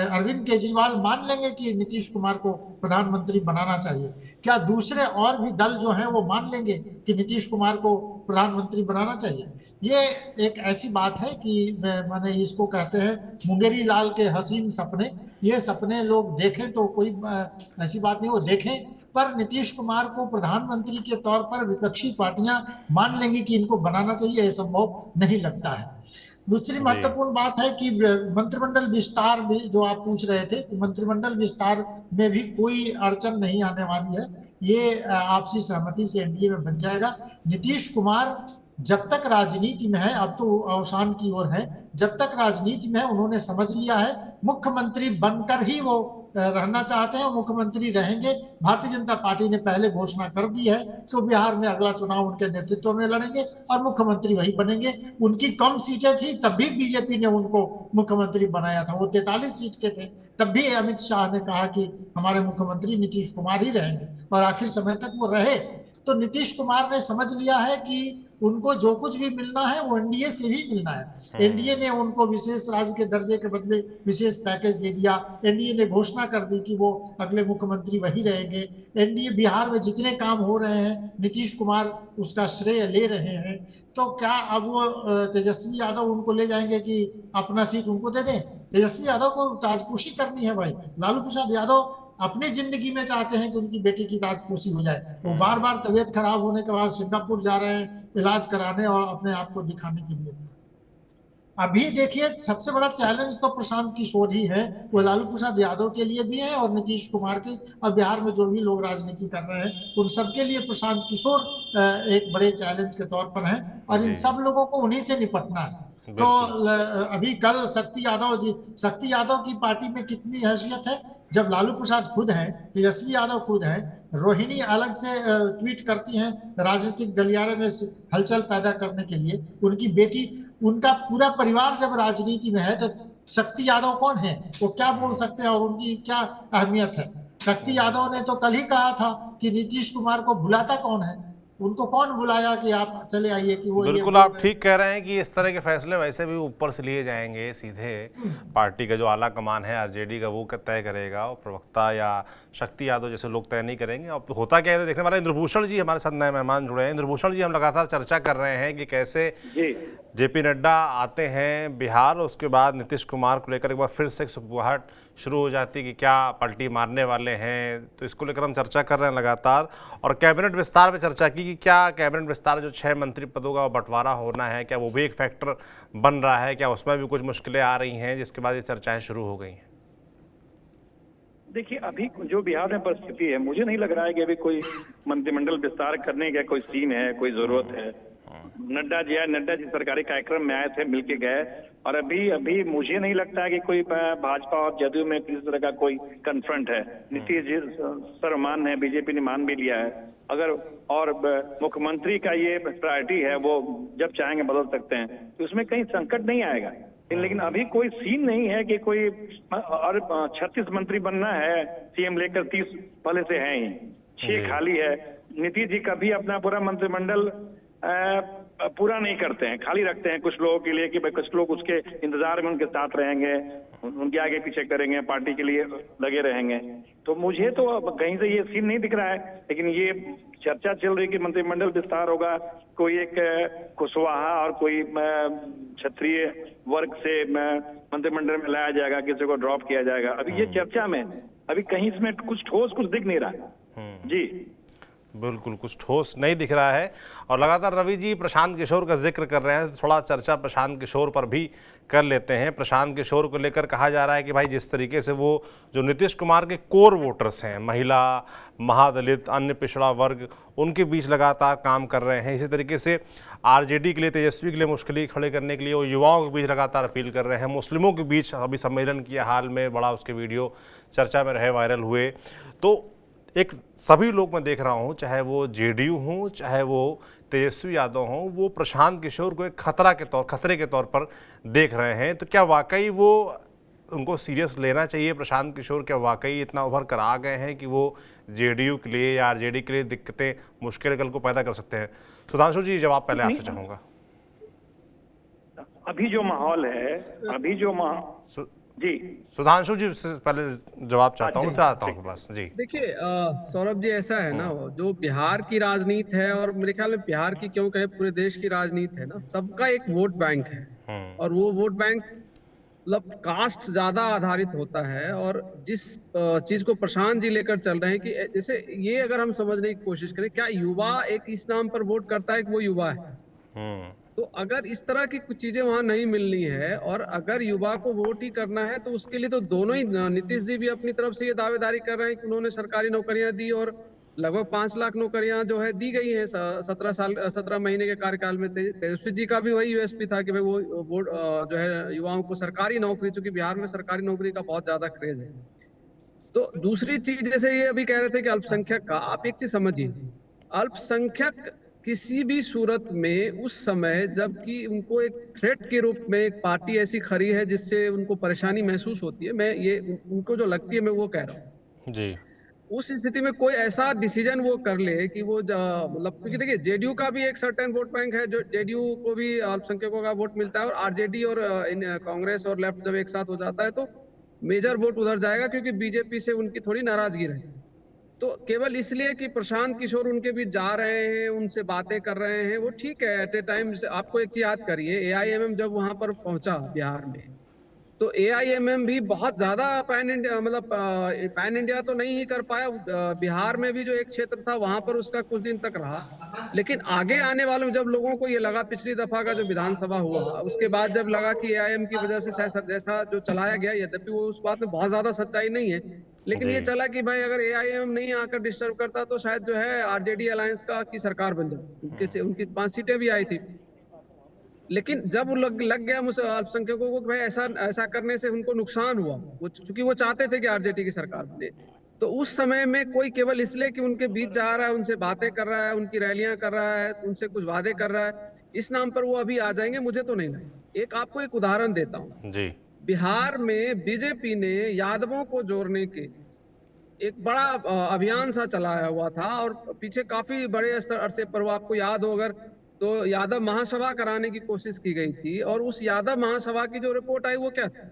Speaker 4: अरविंद केजरीवाल मान लेंगे कि नीतीश कुमार को प्रधानमंत्री बनाना चाहिए? क्या दूसरे और भी दल जो हैं वो मान लेंगे कि नीतीश कुमार को प्रधानमंत्री बनाना चाहिए? ये एक ऐसी बात है कि माने इसको कहते हैं मुंगेरी लाल के हसीन सपने। ये सपने लोग देखें तो कोई ऐसी बात नहीं, वो देखें, पर नीतीश कुमार को प्रधानमंत्री के तौर पर विपक्षी पार्टियां मान लेंगी कि इनको बनाना चाहिए, यह संभव नहीं लगता है। दूसरी महत्वपूर्ण बात है कि मंत्रिमंडल विस्तार भी जो आप पूछ रहे थे, मंत्रिमंडल विस्तार में भी कोई अड़चन नहीं आने वाली है। ये आपसी सहमति से एनडीए में बन जाएगा। नीतीश कुमार जब तक राजनीति में है, अब तो अवसान की ओर है, जब तक राजनीति में है उन्होंने समझ लिया है मुख्यमंत्री बनकर ही वो रहना चाहते हैं, मुख्यमंत्री रहेंगे। भारतीय जनता पार्टी ने पहले घोषणा कर दी है कि बिहार में अगला चुनाव उनके नेतृत्व में लड़ेंगे और मुख्यमंत्री वही बनेंगे। उनकी कम सीटें थी तब भी बीजेपी ने उनको मुख्यमंत्री बनाया था, वो 43 सीट के थे, तब भी अमित शाह ने कहा कि हमारे मुख्यमंत्री नीतीश कुमार ही रहेंगे और आखिर समय तक वो रहे। तो नीतीश कुमार ने समझ लिया है कि उनको जो कुछ भी मिलना है वो एनडीए से भी मिलना है। एनडीए ने उनको विशेष राज्य के दर्जे के बदले विशेष पैकेज दे दिया। एनडीए ने घोषणा कर दी कि वो अगले मुख्यमंत्री वही रहेंगे। एनडीए बिहार में जितने काम हो रहे हैं नीतीश कुमार उसका श्रेय ले रहे हैं। तो क्या अब वो तेजस्वी यादव उनको ले जाएंगे कि अपना सीट उनको दे दें? तेजस्वी यादव को ताजपोशी करनी है भाई। लालू प्रसाद यादव अपनी जिंदगी में चाहते हैं कि उनकी बेटी की ताजपोशी हो जाए। वो बार बार तबीयत खराब होने के बाद सिंगापुर जा रहे हैं इलाज कराने और अपने आप को दिखाने के लिए। अभी देखिए सबसे बड़ा चैलेंज तो प्रशांत किशोर ही है, वो लालू प्रसाद यादव के लिए भी है और नीतीश कुमार के, और बिहार में जो भी लोग राजनीति कर रहे हैं उन सबके लिए प्रशांत किशोर एक बड़े चैलेंज के तौर पर है और इन सब लोगों को उन्हीं से निपटना है। तो अभी कल शक्ति यादव की पार्टी में कितनी हैसियत है जब लालू प्रसाद खुद हैं, तेजस्वी यादव खुद हैं, रोहिणी अलग से ट्वीट करती हैं राजनीतिक गलियारे में हलचल पैदा करने के लिए, उनकी बेटी, उनका पूरा परिवार जब राजनीति में है तो शक्ति यादव कौन है, वो क्या बोल सकते हैं और उनकी क्या अहमियत है? शक्ति यादव ने तो कल ही कहा था कि नीतीश कुमार को बुलाता कौन है, उनको कौन बुलाया कि आप चले आइए कि वो।
Speaker 1: बिल्कुल आप ठीक कह रहे हैं कि इस तरह के फैसले वैसे भी ऊपर से लिए जाएंगे, सीधे पार्टी का जो आला कमान है आरजेडी का वो तय करेगा और प्रवक्ता या शक्ति यादव जैसे लोग तय नहीं करेंगे। अब होता क्या है देखने वाले इंद्रभूषण जी हमारे साथ नए मेहमान जुड़े हैं। इंद्रभूषण जी, हम लगातार चर्चा कर रहे हैं कि कैसे जेपी नड्डा आते हैं बिहार, उसके बाद नीतीश कुमार को लेकर एक बार फिर से सुबुहाट शुरू हो जाती है कि क्या पलटी मारने वाले हैं, तो इसको लेकर हम चर्चा कर रहे हैं लगातार। और कैबिनेट विस्तार पे चर्चा की कि क्या कैबिनेट विस्तार जो 6 मंत्री पदों का बंटवारा होना है, क्या वो भी एक फैक्टर बन रहा है, क्या उसमें भी कुछ मुश्किलें आ रही हैं, जिसके बाद ये चर्चाएं शुरू हो गई हैं?
Speaker 7: देखिए, अभी जो बिहार में परिस्थिति है, मुझे नहीं लग रहा है कि अभी कोई मंत्रिमंडल विस्तार करने का कोई सीन है, कोई जरूरत है। नड्डा जी सरकारी कार्यक्रम में आए थे, मिलके गए, और अभी मुझे नहीं लगता है कि कोई भाजपा और जदयू में किसी तरह का कोई कन्फ्रंट है। नीतीश जी सर्वमान है, बीजेपी ने मान भी लिया है। अगर और मुख्यमंत्री का ये प्रायोरिटी है, वो जब चाहेंगे बदल सकते हैं, तो उसमें कहीं संकट नहीं आएगा। लेकिन अभी कोई सीन नहीं है कि कोई और 36 मंत्री बनना है, सीएम लेकर 30 पहले से हैं ही, 6 खाली है। नीतीश जी कभी अपना पूरा मंत्रिमंडल पूरा नहीं करते हैं, खाली रखते हैं कुछ लोगों के लिए कि भाई कुछ लोग उसके इंतजार में उनके साथ रहेंगे, उनके आगे पीछे करेंगे, पार्टी के लिए लगे रहेंगे। तो मुझे तो अब कहीं से ये सीन नहीं दिख रहा है, लेकिन ये चर्चा चल रही कि मंत्रिमंडल विस्तार होगा, कोई एक कुशवाहा और कोई क्षत्रिय वर्ग से मंत्रिमंडल में लाया जाएगा, किसी को ड्रॉप किया जाएगा। अभी ये चर्चा में, अभी कहीं इसमें कुछ ठोस कुछ दिख नहीं रहा। जी
Speaker 1: बिल्कुल, कुछ ठोस नहीं दिख रहा है। और लगातार रवि जी प्रशांत किशोर का जिक्र कर रहे हैं, तो थोड़ा चर्चा प्रशांत किशोर पर भी कर लेते हैं। प्रशांत किशोर को लेकर कहा जा रहा है कि भाई जिस तरीके से वो जो नीतीश कुमार के कोर वोटर्स हैं, महिला, महादलित, अन्य पिछड़ा वर्ग, उनके बीच लगातार काम कर रहे हैं। इसी तरीके से आरजेडी के लिए, तेजस्वी के लिए मुश्किल खड़े करने के लिए वो युवाओं के बीच लगातार अपील कर रहे हैं। मुस्लिमों के बीच अभी सम्मेलन किया हाल में, बड़ा उसके वीडियो चर्चा में रहे, वायरल हुए। तो एक सभी लोग मैं देख रहा हूँ, चाहे वो जेडीयू हों, चाहे वो तेजस्वी यादव हों, वो प्रशांत किशोर को एक खतरे के तौर पर देख रहे हैं। तो क्या वाकई वो उनको सीरियस लेना चाहिए? प्रशांत किशोर क्या वाकई इतना उभर कर आ गए हैं कि वो जेडीयू के लिए या आरजेडी के लिए दिक्कतें, मुश्किल कल को पैदा कर सकते हैं? सुधांशु जी, जवाब पहले आपसे चाहूंगा।
Speaker 7: अभी जो माहौल है, जी
Speaker 1: सुधांशु जी से पहले जवाब चाहता हूँ, फिर आता हूँ बस। जी
Speaker 5: देखिए सौरभ जी, ऐसा है ना, जो बिहार की राजनीति है, और मेरे ख्याल में बिहार की क्यों कहे, पूरे देश की राजनीति है ना, सबका एक वोट बैंक है। और वो वोट बैंक मतलब कास्ट ज्यादा आधारित होता है। और जिस चीज को प्रशांत जी लेकर चल रहे हैं कि जैसे ये अगर हम समझने की कोशिश करें, क्या युवा एक इस नाम पर वोट करता है कि वो युवा है? तो अगर इस तरह की कुछ चीजें वहां नहीं मिलनी है, और अगर युवा को वोट ही करना है, तो उसके लिए तो दोनों ही, नीतीश जी भी अपनी तरफ से ये दावेदारी कर रहे हैं कि उन्होंने सरकारी नौकरियां दी, और लगभग 5 लाख नौकरियां जो है दी गई हैं 17 महीने के कार्यकाल में। तेजस्वी जी का भी वही यूएसपी था कि भाई वो वोट जो है युवाओं को सरकारी नौकरी, चूंकि बिहार में सरकारी नौकरी का बहुत ज्यादा क्रेज है। तो दूसरी चीज, जैसे ये अभी कह रहे थे कि अल्पसंख्यक का, आप एक चीज समझिए, अल्पसंख्यक किसी भी सूरत में उस समय जबकि उनको एक थ्रेट के रूप में एक पार्टी ऐसी खड़ी है जिससे उनको परेशानी महसूस होती है, मैं ये उनको जो लगती है मैं वो कह रहा हूँ
Speaker 1: जी,
Speaker 5: उस स्थिति में कोई ऐसा डिसीजन वो कर ले कि वो मतलब, क्योंकि देखिए जेडीयू का भी एक सर्टेन वोट बैंक है, जो जेडीयू को भी अल्पसंख्यकों का वोट मिलता है, और आरजेडी और कांग्रेस और लेफ्ट जब एक साथ हो जाता है तो मेजर वोट उधर जाएगा, क्योंकि बीजेपी से उनकी थोड़ी नाराजगी रही। तो केवल इसलिए कि प्रशांत किशोर उनके बीच जा रहे हैं, उनसे बातें कर रहे हैं, वो ठीक है। एट ए टाइम आपको एक चीज याद करिए, एआईएमएम जब वहां पर पहुंचा बिहार में, तो एआईएमएम भी बहुत ज्यादा पैन इंडिया, मतलब पैन इंडिया तो नहीं ही कर पाया। बिहार में भी जो एक क्षेत्र था वहां पर उसका कुछ दिन तक रहा, लेकिन आगे आने वालों जब लोगों को ये लगा, पिछली दफा का जो विधानसभा हुआ उसके बाद जब लगा कि एआईएम की वजह से शायद जैसा जो चलाया गया, यद्यपि वो उस बात में बहुत ज्यादा सच्चाई नहीं है, लेकिन ये चला कि भाई अगर एआईएम नहीं आकर डिस्टर्ब करता तो शायद जो है आरजेडी अलायंस का की सरकार बन जाए। उनकी 5 सीटें भी आई थी, लेकिन जब वो लग गया अल्पसंख्यकों को भाई ऐसा करने से उनको नुकसान हुआ, वो चूंकि वो चाहते थे कि आरजेडी की सरकार बने, तो उस समय में कोई केवल इसलिए कि उनके बीच जा रहा है, उनसे बातें कर रहा है, उनकी रैलियां कर रहा है, उनसे कुछ वादे कर रहा है, इस नाम पर वो अभी आ जाएंगे, मुझे तो नहीं लगता। एक आपको एक उदाहरण देता हूँ
Speaker 1: जी।
Speaker 5: बिहार में बीजेपी ने यादवों को जोड़ने के एक बड़ा अभियान सा चलाया हुआ था, और पीछे काफी बड़े स्तर से पर, वो आपको याद हो अगर, तो यादव महासभा कराने की कोशिश की गई थी, और उस यादव महासभा की जो रिपोर्ट आई वो क्या थी,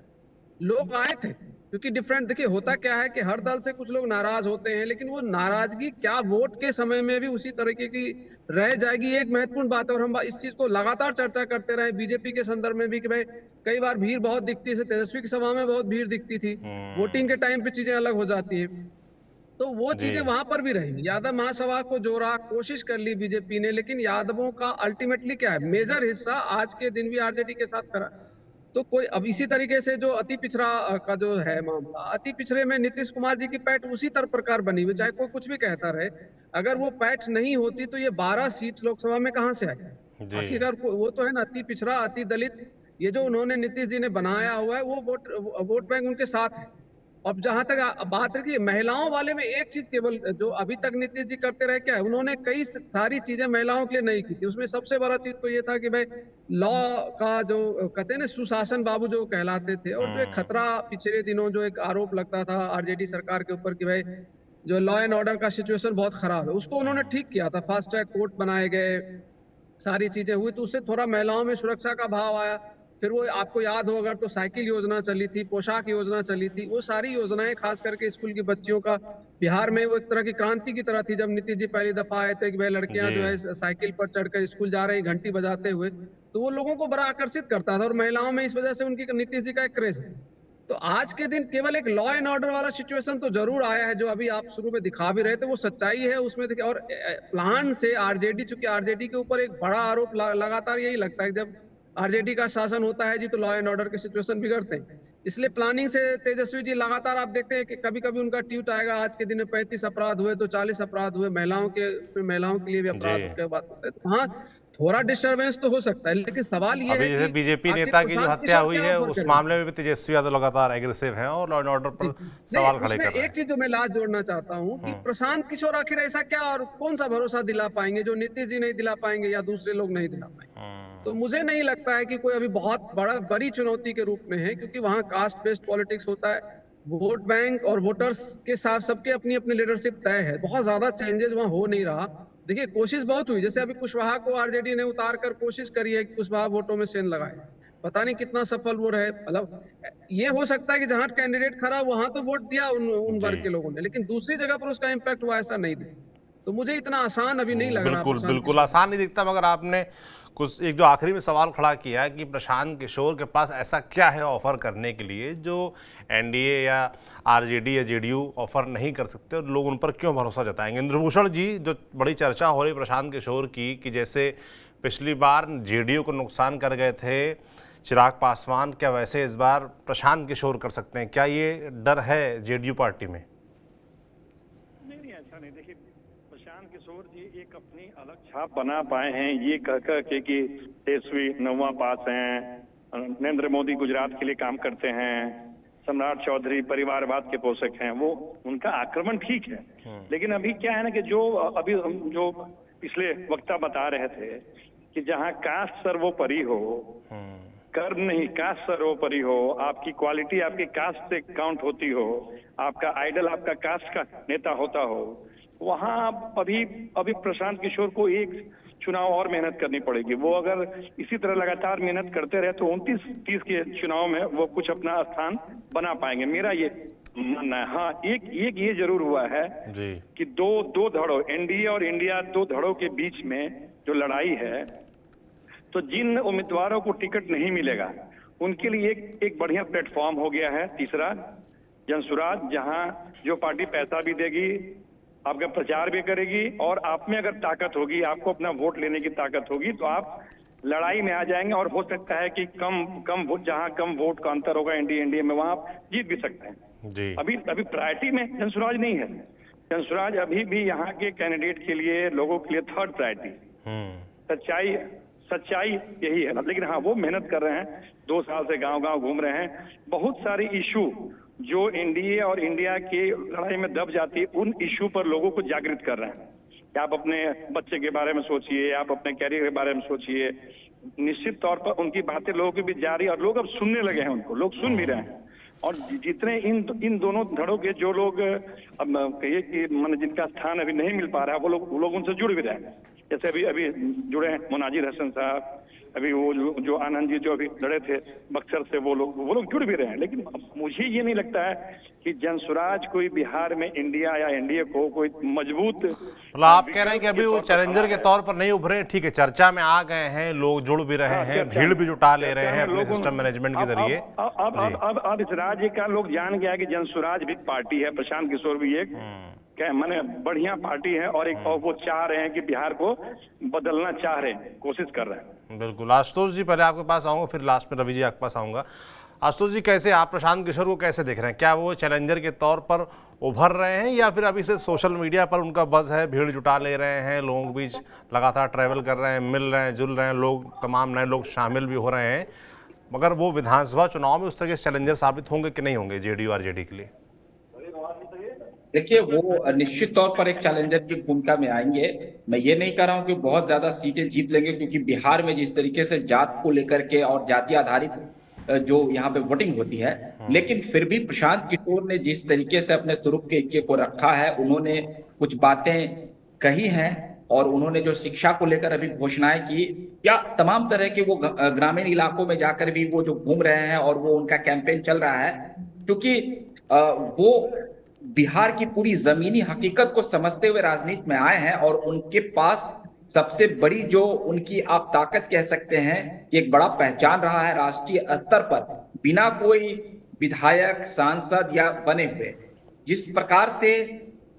Speaker 5: लोग आए थे, क्योंकि डिफरेंट, देखिए होता क्या है कि हर दल से कुछ लोग नाराज होते हैं, लेकिन वो नाराजगी क्या वोट के समय में भी उसी तरीके की रह जाएगी, एक महत्वपूर्ण बात है। और हम इस चीज को लगातार चर्चा करते रहे बीजेपी के संदर्भ में भी कि भाई कई बार भीड़ बहुत दिखती है, तेजस्वी की सभा में बहुत भीड़ दिखती थी, वोटिंग के टाइम पे चीजें अलग हो जाती है, तो वो चीजें वहां पर भी रही। यादव महासभा को जोड़ा, कोशिश कर ली बीजेपी ने, लेकिन यादवों का अल्टीमेटली क्या है, मेजर हिस्सा आज के दिन भी आरजेडी के साथ खड़ा। तो कोई अब इसी तरीके से जो अति पिछड़ा का जो है मामला, अति पिछड़े में नीतीश कुमार जी की पैठ उसी तरह प्रकार बनी हुई, चाहे कोई कुछ भी कहता रहे, अगर वो पैठ नहीं होती तो ये 12 सीट लोकसभा में कहां से आई?
Speaker 1: जी
Speaker 5: आखिरकार वो तो है ना, अति पिछड़ा, अति दलित, ये जो उन्होंने नीतीश जी ने बनाया हुआ है, वो वोट बैंक उनके साथ है। अब जहां तक बात है कि महिलाओं वाले में एक चीज केवल जो अभी तक नीतीश जी करते रहे, क्या है, उन्होंने कई सारी चीजें महिलाओं के लिए नहीं की थी। उसमें सबसे बड़ा चीज तो ये था कि भाई लॉ का जो कहते हैं ना, सुशासन बाबू जो कहलाते थे, और जो एक खतरा पिछले दिनों जो एक आरोप लगता था आरजेडी सरकार के ऊपर कि भाई जो लॉ एंड ऑर्डर का सिचुएशन बहुत खराब है, उसको उन्होंने ठीक किया था। फास्ट ट्रैक कोर्ट बनाए गए, सारी चीजें हुई, तो उससे थोड़ा महिलाओं में सुरक्षा का भाव आया। फिर वो आपको याद हो अगर तो साइकिल योजना चली थी, पोशाक योजना चली थी, वो सारी योजनाएं खास करके स्कूल की बच्चियों का बिहार में वो एक तरह की क्रांति की तरह थी। जब नीतीश जी पहली दफा आए थे कि भाई लड़कियां जो है साइकिल पर चढ़कर स्कूल जा रही घंटी बजाते हुए, तो वो लोगों को बड़ा आकर्षित करता था, और महिलाओं में इस वजह से उनकी नीतीश जी का एक क्रेज है। तो आज के दिन केवल एक लॉ एंड ऑर्डर वाला सिचुएशन तो जरूर आया है, जो अभी आप शुरू में दिखा भी रहे थे, वो सच्चाई है उसमें। देखिए, और प्लान से आरजेडी, चूंकि आरजेडी के ऊपर एक बड़ा आरोप लगातार यही लगता है, जब आरजेडी का शासन होता है जी तो लॉ एंड ऑर्डर के सिचुएशन बिगड़ते हैं। इसलिए प्लानिंग से तेजस्वी जी लगातार आप देखते हैं कि कभी कभी उनका ट्वीट आएगा, आज के दिन में 35 अपराध हुए तो 40 अपराध हुए, महिलाओं के लिए भी अपराध के बात होता है। तो हाँ, थोड़ा डिस्टर्बेंस तो हो सकता है, लेकिन सवाल ये
Speaker 1: अभी
Speaker 5: है
Speaker 1: जैसे
Speaker 5: कि
Speaker 1: बीजेपी
Speaker 5: आखिर
Speaker 1: नेता की जो
Speaker 5: प्रशांत
Speaker 1: हत्या
Speaker 5: किशोर
Speaker 1: हुई
Speaker 5: क्या
Speaker 1: है
Speaker 5: ऑफर
Speaker 1: उस
Speaker 5: करेंगे?
Speaker 1: मामले में भी तेजस्वी यादव लगातार एग्रेसिव हैं और लॉ एंड ऑर्डर पर सवाल खड़े कर
Speaker 5: उसमें
Speaker 1: रहे
Speaker 5: एक चीज जो मैं लास्ट जोड़ना चाहता हूँ कि प्रशांत किशोर आखिर ऐसा क्या और कौन सा भरोसा दिला पाएंगे जो नीतीश जी नहीं दिला पाएंगे या दूसरे लोग नहीं दिला पाएंगे। तो मुझे नहीं लगता है कि कोई अभी बहुत बड़ी चुनौती के रूप में है, क्योंकि वहां कास्ट बेस्ड पॉलिटिक्स होता है, वोट बैंक और वोटर्स के साथ सबके अपनी अपनी लीडरशिप तय है, बहुत ज्यादा चेंजेस वहां हो नहीं रहा। देखिए, कोशिश बहुत हुई, जैसे अभी कुशवाहा को आरजेडी ने उतार कर कोशिश करी है कि कुशवाहा वोटों में सेंध लगाए, पता नहीं कितना सफल वो रहे। मतलब ये हो सकता है कि जहां कैंडिडेट खड़ा वहां तो वोट दिया उन वर्ग के लोगों ने, लेकिन दूसरी जगह पर उसका इम्पैक्ट हुआ ऐसा नहीं दिया। तो मुझे इतना आसान अभी नहीं लग रहा।
Speaker 1: बिल्कुल
Speaker 5: प्रशांत
Speaker 1: बिल्कुल
Speaker 5: किशोर
Speaker 1: आसान नहीं दिखता, मगर आपने कुछ एक जो आखिरी में सवाल खड़ा किया कि प्रशांत किशोर के पास ऐसा क्या है ऑफर करने के लिए जो एनडीए या आरजेडी या जेडीयू ऑफर नहीं कर सकते, और लोग उन पर क्यों भरोसा जताएंगे। इंद्रभूषण जी, जो बड़ी चर्चा हो रही प्रशांत किशोर की कि जैसे पिछली बार जेडीयू को नुकसान कर गए थे चिराग पासवान, क्या वैसे इस बार प्रशांत किशोर कर सकते हैं? क्या ये डर है जेडीयू पार्टी में?
Speaker 7: नहीं, ऐसा नहीं। देखिए, प्रशांत किशोर जी एक अपनी अलग छाप बना पाए हैं ये कह के कि तेजस्वी 9वां पास हैं, नरेंद्र मोदी गुजरात के लिए काम करते हैं, सम्राट चौधरी परिवारवाद के पोषक हैं। वो उनका आक्रमण ठीक है, लेकिन अभी क्या है ना कि जो पिछले वक्ता बता रहे थे कि जहां कास्ट सर्वोपरि हो, कर्म नहीं, कास्ट सर्वोपरि हो, आपकी क्वालिटी आपकी कास्ट से काउंट होती हो, आपका आइडल आपका कास्ट का नेता होता हो, वहां अभी प्रशांत किशोर को एक चुनाव और मेहनत करनी पड़ेगी। वो अगर इसी तरह लगातार मेहनत करते रहे तो 29-30 के चुनाव में वो कुछ अपना स्थान बना पाएंगे, मेरा ये मानना है। हाँ, एक ये जरूर हुआ है
Speaker 1: जी
Speaker 7: कि दो धड़ों, एनडीए और इंडिया, दो धड़ों के बीच में जो लड़ाई है, तो जिन उम्मीदवारों को टिकट नहीं मिलेगा उनके लिए एक बढ़िया प्लेटफॉर्म हो गया है तीसरा, जनसुराज, जहां जो पार्टी पैसा भी देगी, आपका प्रचार भी करेगी, और आप में अगर ताकत होगी, आपको अपना वोट लेने की ताकत होगी, तो आप लड़ाई में आ जाएंगे। और हो सकता है कि कम वोट, जहां कम वोट का अंतर होगा एनडीए में, वहां आप जीत भी सकते हैं।
Speaker 1: जी
Speaker 7: अभी प्रायोरिटी में जनसुराज नहीं है। जनसुराज अभी भी यहाँ के कैंडिडेट के लिए, लोगों के लिए थर्ड प्रायोरिटी। सच्चाई यही है। लेकिन हाँ, वो मेहनत कर रहे हैं, 2 साल से गांव घूम रहे हैं। बहुत सारे इशू जो एनडीए और इंडिया की लड़ाई में दब जाती है, उन इशू पर लोगों को जागृत कर रहे हैं कि आप अपने बच्चे के बारे में सोचिए, आप अपने कैरियर के बारे में सोचिए। निश्चित तौर पर उनकी बातें लोगों के बीच जा रही है और लोग अब सुनने लगे हैं, उनको लोग सुन भी रहे हैं। और जितने इन दोनों धड़ों के जो लोग अब कहिए कि जिनका स्थान अभी नहीं मिल पा रहा है, वो लोग उनसे जुड़ भी रहे हैं। जैसे अभी जुड़े हैं मुनाजिर हसन साहब, अभी वो जो आनंद जी जो अभी लड़े थे बक्सर से, वो लोग जुड़ भी रहे हैं। लेकिन मुझे ये नहीं लगता है कि जनसुराज कोई बिहार में इंडिया या एनडीए को कोई मजबूत,
Speaker 1: मतलब आप कह रहे हैं कि अभी वो चैलेंजर के तौर पर नहीं उभरे, ठीक है, चर्चा में आ गए हैं, लोग जुड़ भी रहे हैं, भीड़ भी जुटा ले रहे हैं अपने सिस्टम मैनेजमेंट के जरिए।
Speaker 7: अब इस राज्य का लोग जान गया कि जनसुराज भी पार्टी है, प्रशांत किशोर भी एक क्या माने बढ़िया पार्टी है और और वो चाह रहे हैं कि बिहार को बदलना चाह रहे हैं, कोशिश कर रहे हैं।
Speaker 1: बिल्कुल। आशुतोष जी पहले आपके पास आऊँगा, फिर लास्ट में रवि जी आपके पास आऊँगा। आशुतोष जी, कैसे आप प्रशांत किशोर को कैसे देख रहे हैं? क्या वो चैलेंजर के तौर पर उभर रहे हैं या फिर अभी से सोशल मीडिया पर उनका बज़ है, भीड़ जुटा ले रहे हैं, लोगों के बीच लगातार ट्रैवल कर रहे हैं, मिल रहे हैं, जुल रहे हैं, लोग तमाम नए लोग शामिल भी हो रहे हैं, मगर वो विधानसभा चुनाव में उस तरह के चैलेंजर साबित होंगे कि नहीं होंगे जेडीयू आरजेडी के लिए?
Speaker 6: देखिए, वो निश्चित तौर पर एक चैलेंजर की भूमिका में आएंगे। मैं ये नहीं कह रहा हूं कि बहुत ज्यादा सीटें जीत लेंगे, क्योंकि बिहार में जिस तरीके से जात को लेकर के और जाति आधारित जो यहाँ पे वोटिंग होती है, लेकिन फिर भी प्रशांत किशोर ने जिस तरीके से अपने तुरुप के इक्के को रखा है, उन्होंने कुछ बातें कही हैं और उन्होंने जो शिक्षा को लेकर अभी घोषणाएं की, या तमाम तरह के वो ग्रामीण इलाकों में जाकर भी वो जो घूम रहे हैं और वो उनका कैंपेन चल रहा है, क्योंकि वो बिहार की पूरी जमीनी हकीकत को समझते हुए राजनीति में आए हैं और उनके पास सबसे बड़ी जो उनकी आप ताकत कह सकते हैं कि एक बड़ा पहचान रहा है राष्ट्रीय स्तर पर, बिना कोई विधायक सांसद या बने हुए। जिस प्रकार से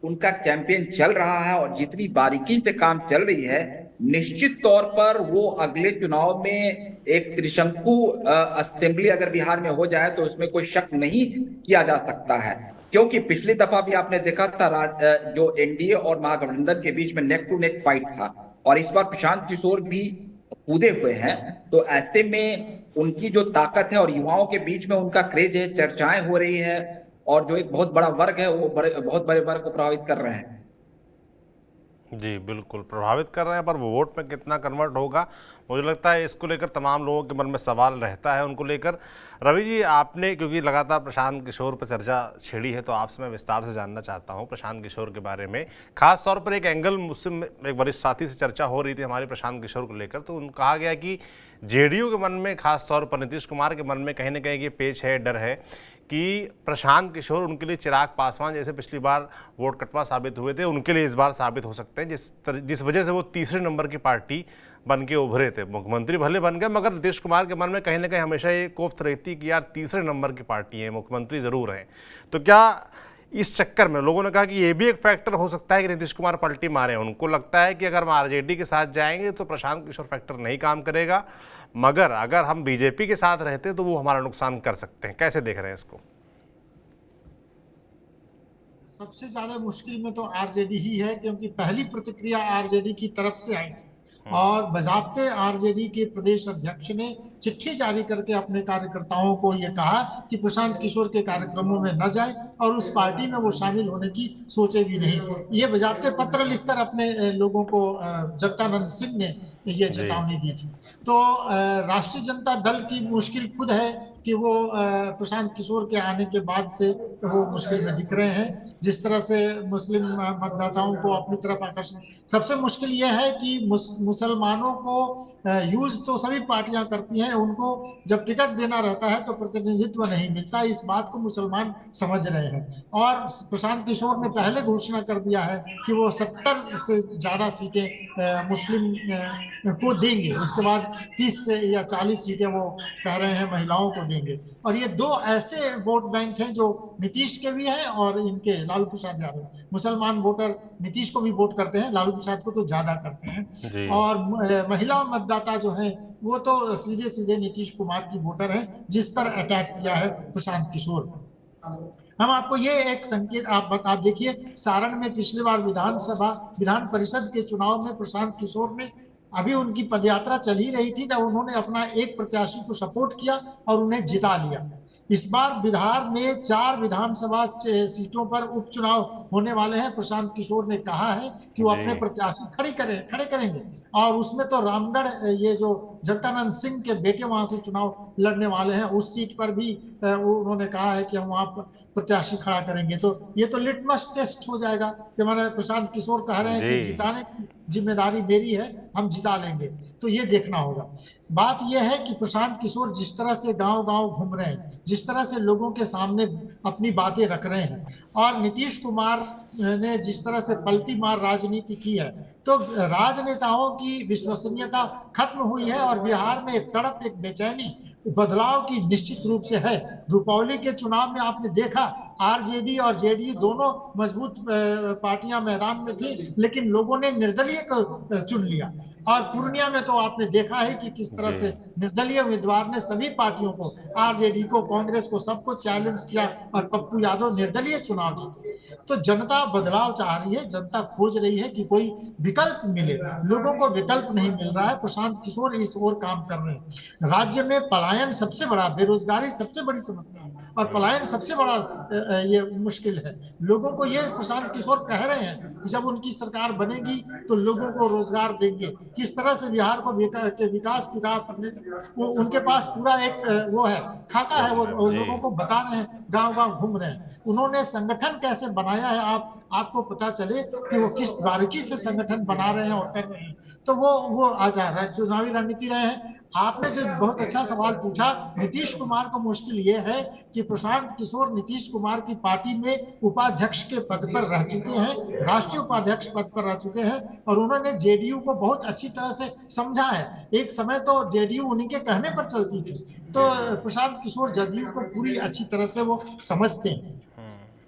Speaker 6: उनका कैंपेन चल रहा है और जितनी बारीकी से काम चल रही है, निश्चित तौर पर वो अगले चुनाव में एक त्रिशंकु असेंबली अगर बिहार में हो जाए तो उसमें कोई शक नहीं किया जा सकता है, क्योंकि पिछली दफा भी आपने देखा था जो एनडीए और महागठबंधन के बीच में नेक टू नेक फाइट था, और इस बार प्रशांत किशोर भी कूदे हुए हैं। तो ऐसे में उनकी जो ताकत है और युवाओं के बीच में उनका क्रेज है, चर्चाएं हो रही है, और जो एक बहुत बड़ा वर्ग है वो बहुत बड़े वर्ग को प्रभावित कर रहे हैं।
Speaker 1: जी बिल्कुल प्रभावित कर रहे हैं, पर वो वोट में कितना कन्वर्ट होगा मुझे लगता है इसको लेकर तमाम लोगों के मन में सवाल रहता है उनको लेकर। रवि जी, आपने क्योंकि लगातार प्रशांत किशोर पर चर्चा छेड़ी है, तो आपसे मैं विस्तार से जानना चाहता हूं प्रशांत किशोर के बारे में। खास तौर पर एक एंगल मुझसे एक वरिष्ठ साथी से चर्चा हो रही थी हमारे प्रशांत किशोर को लेकर, तो कहा गया कि जेडीयू के मन में, खास तौर पर नीतीश कुमार के मन में कहीं ना कहीं ये पेच है, डर है कि प्रशांत किशोर उनके लिए चिराग पासवान जैसे पिछली बार वोट कटवा साबित हुए थे, उनके लिए इस बार साबित हो सकते हैं, जिस वजह से वो तीसरे नंबर की पार्टी बन के उभरे थे। मुख्यमंत्री भले बन गए, मगर नीतीश कुमार के मन में कहीं ना कहीं हमेशा ये कोफ्त रहती कि यार तीसरे नंबर की पार्टी है, मुख्यमंत्री जरूर हैं। तो क्या इस चक्कर में लोगों ने कहा कि ये भी एक फैक्टर हो सकता है कि नीतीश कुमार पलटी मारे? उनको लगता है कि अगर हम आरजेडी के साथ जाएंगे तो प्रशांत किशोर फैक्टर नहीं काम करेगा, मगर अगर हम बीजेपी के साथ रहते तो वो हमारा नुकसान कर सकते हैं। कैसे देख रहे हैं इसको?
Speaker 4: सबसे ज्यादा मुश्किल में तो आरजेडी ही है, क्योंकि पहली प्रतिक्रिया आरजेडी की तरफ से आई थी और बजाते आरजेडी के प्रदेश अध्यक्ष ने चिट्ठी जारी करके अपने कार्यकर्ताओं को ये कहा कि प्रशांत किशोर के कार्यक्रमों में न जाए और उस पार्टी में वो शामिल होने की सोचे भी नहीं। ये बजाते पत्र लिखकर अपने लोगों को जगदानंद सिंह ने ये चेतावनी दी थी। तो राष्ट्रीय जनता दल की मुश्किल खुद है कि वो प्रशांत किशोर के आने के बाद से वो मुश्किल में दिख रहे हैं, जिस तरह से मुस्लिम मतदाताओं को अपनी तरफ आकर्षित। सबसे मुश्किल ये है कि मुसलमानों को यूज तो सभी पार्टियां करती हैं, उनको जब टिकट देना रहता है तो प्रतिनिधित्व नहीं मिलता। इस बात को मुसलमान समझ रहे हैं और प्रशांत किशोर ने पहले घोषणा कर दिया है कि वो 70 से ज्यादा सीटें मुस्लिम को देंगे, उसके बाद 30 से या 40 सीटें वो कह रहे हैं महिलाओं को देंगे। और ये दो ऐसे वोट बैंक हैं जो नीतीश के भी हैं और इनके लालू प्रसाद यादव। मुसलमान वोटर नीतीश को भी वोट करते हैं, लालू प्रसाद को तो ज्यादा करते हैं, और महिला मतदाता जो हैं वो तो सीधे सीधे नीतीश कुमार की वोटर हैं, जिस पर अटैक किया है प्रशांत किशोर। हम आपको ये एक संकेत आप देखिए, सारण में पिछली बार विधान परिषद के चुनाव में प्रशांत किशोर ने, अभी उनकी पदयात्रा चल ही रही थी जब उन्होंने अपना एक प्रत्याशी को सपोर्ट किया और उन्हें जिता लिया। इस बार बिहार में 4 विधानसभा सीटों पर उपचुनाव होने वाले हैं। प्रशांत किशोर ने कहा है कि वो अपने प्रत्याशी खड़े करेंगे और उसमें तो रामगढ़, ये जो जगदानंद सिंह के बेटे वहां से चुनाव लड़ने वाले हैं, उस सीट पर भी उन्होंने कहा है कि हम वहां प्रत्याशी खड़ा करेंगे। तो ये तो लिटमस टेस्ट हो जाएगा कि मैंने प्रशांत किशोर कह रहे हैं कि जिताने की जिम्मेदारी मेरी है, हम जिता लेंगे। तो ये देखना होगा। बात यह है कि प्रशांत किशोर जिस तरह से गांव-गांव घूम रहे हैं, जिस तरह से लोगों के सामने अपनी बातें रख रहे हैं, और नीतीश कुमार ने जिस तरह से पलटी मार राजनीति की है, तो राजनेताओं की विश्वसनीयता खत्म हुई है और बिहार में एक तड़प, एक बेचैनी बदलाव की निश्चित रूप से है। रुपौली के चुनाव में आपने देखा आरजेडी और जेडीयू दोनों मजबूत पार्टियां मैदान में थी, लेकिन लोगों ने निर्दलीय को चुन लिया। और पूर्णिया में तो आपने देखा है कि किस तरह से निर्दलीय उम्मीदवार ने सभी पार्टियों को, आरजेडी को, कांग्रेस को, सबको चैलेंज किया और पप्पू यादव निर्दलीय चुनाव जीते। तो जनता बदलाव चाह रही है, जनता खोज रही है कि कोई विकल्प मिले। लोगों को विकल्प नहीं मिल रहा है। प्रशांत किशोर इस ओर काम कर रहे हैं। राज्य में पलायन सबसे बड़ा, बेरोजगारी सबसे बड़ी समस्या है और पलायन सबसे बड़ा ये मुश्किल है। लोगों को ये प्रशांत किशोर कह रहे हैं कि जब उनकी सरकार बनेगी तो लोगों को रोजगार देंगे। किस तरह से बिहार को विकास की राह पर, वो उनके पास पूरा एक वो है, खाता है, वो लोगों को बता रहे हैं, गांव गांव घूम रहे हैं। उन्होंने संगठन कैसे बनाया है, आपको पता चले कि वो किस बारीकी से संगठन बना रहे हैं और कर रहे हैं। तो वो आज चुनावी रणनीति रहे हैं। आपने जो बहुत अच्छा सवाल पूछा, नीतीश कुमार को मुश्किल ये है कि प्रशांत किशोर नीतीश कुमार की पार्टी में उपाध्यक्ष के पद पर रह चुके हैं, राष्ट्रीय उपाध्यक्ष पद पर रह चुके हैं, और उन्होंने जेडीयू को बहुत अच्छी तरह से समझा है। एक समय तो जेडीयू उन्हीं के कहने पर चलती थी, तो प्रशांत किशोर जेडीयू को पूरी अच्छी तरह से वो समझते हैं।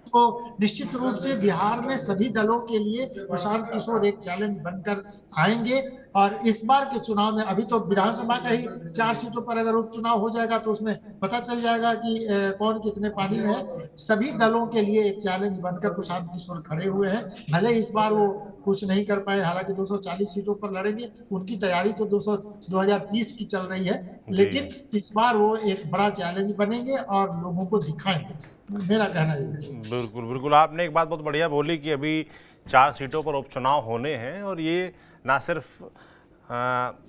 Speaker 4: तो निश्चित रूप से बिहार में सभी दलों के लिए प्रशांत किशोर एक चैलेंज बनकर आएंगे। और इस बार के चुनाव में अभी तो विधानसभा का ही 4 सीटों पर अगर उपचुनाव हो जाएगा तो उसमें पता चल जाएगा कि कौन कितने पानी में है। सभी दलों के लिए एक चैलेंज बनकर प्रशांत किशोर खड़े हुए हैं। भले इस बार वो कुछ नहीं कर पाए, हालांकि 240 सीटों पर लड़ेंगे, उनकी तैयारी तो 2030 की चल रही है, लेकिन इस बार वो एक बड़ा चैलेंज बनेंगे और लोगों को दिखाएंगे, मेरा कहना ये है।
Speaker 1: बिल्कुल बिल्कुल, आपने एक बात बहुत बढ़िया बोली कि अभी 4 सीटों पर उपचुनाव होने हैं, और ये ना सिर्फ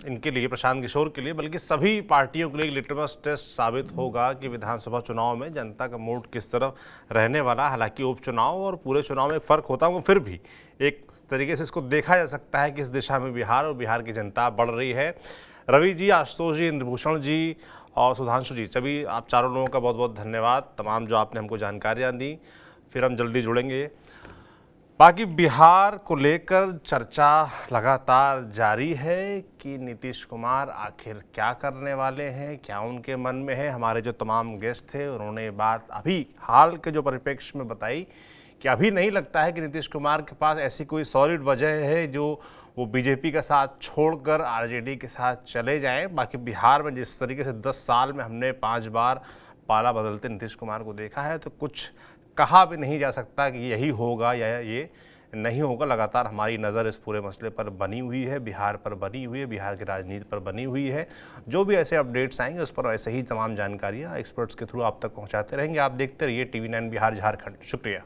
Speaker 1: इनके लिए, प्रशांत किशोर के लिए, बल्कि सभी पार्टियों के लिए एक लिटमस टेस्ट साबित होगा कि विधानसभा चुनाव में जनता का मूड किस तरफ रहने वाला। हालांकि उपचुनाव और पूरे चुनाव में फ़र्क होता है, फिर भी एक तरीके से इसको देखा जा सकता है कि इस दिशा में बिहार और बिहार की जनता बढ़ रही है। रवि जी, आशुतोष जी, इंद्रभूषण जी और सुधांशु जी, सभी आप चारों लोगों का बहुत बहुत धन्यवाद, तमाम जो आपने हमको जानकारियाँ दी। फिर हम जल्दी जुड़ेंगे। बाकी बिहार को लेकर चर्चा लगातार जारी है कि नीतीश कुमार आखिर क्या करने वाले हैं, क्या उनके मन में है। हमारे जो तमाम गेस्ट थे उन्होंने बात अभी हाल के जो परिप्रेक्ष्य में बताई कि अभी नहीं लगता है कि नीतीश कुमार के पास ऐसी कोई सॉलिड वजह है जो वो बीजेपी का साथ छोड़कर आरजेडी के साथ चले जाएं। बाकी बिहार में जिस तरीके से 10 साल में हमने 5 बार पाला बदलते नीतीश कुमार को देखा है, तो कुछ कहा भी नहीं जा सकता कि यही होगा या ये नहीं होगा। लगातार हमारी नज़र इस पूरे मसले पर बनी हुई है, बिहार पर बनी हुई है, बिहार की राजनीति पर बनी हुई है। जो भी ऐसे अपडेट्स आएंगे उस पर ऐसे ही तमाम जानकारियाँ एक्सपर्ट्स के थ्रू आप तक पहुँचाते रहेंगे। आप देखते रहिए TV9 बिहार झारखंड। शुक्रिया।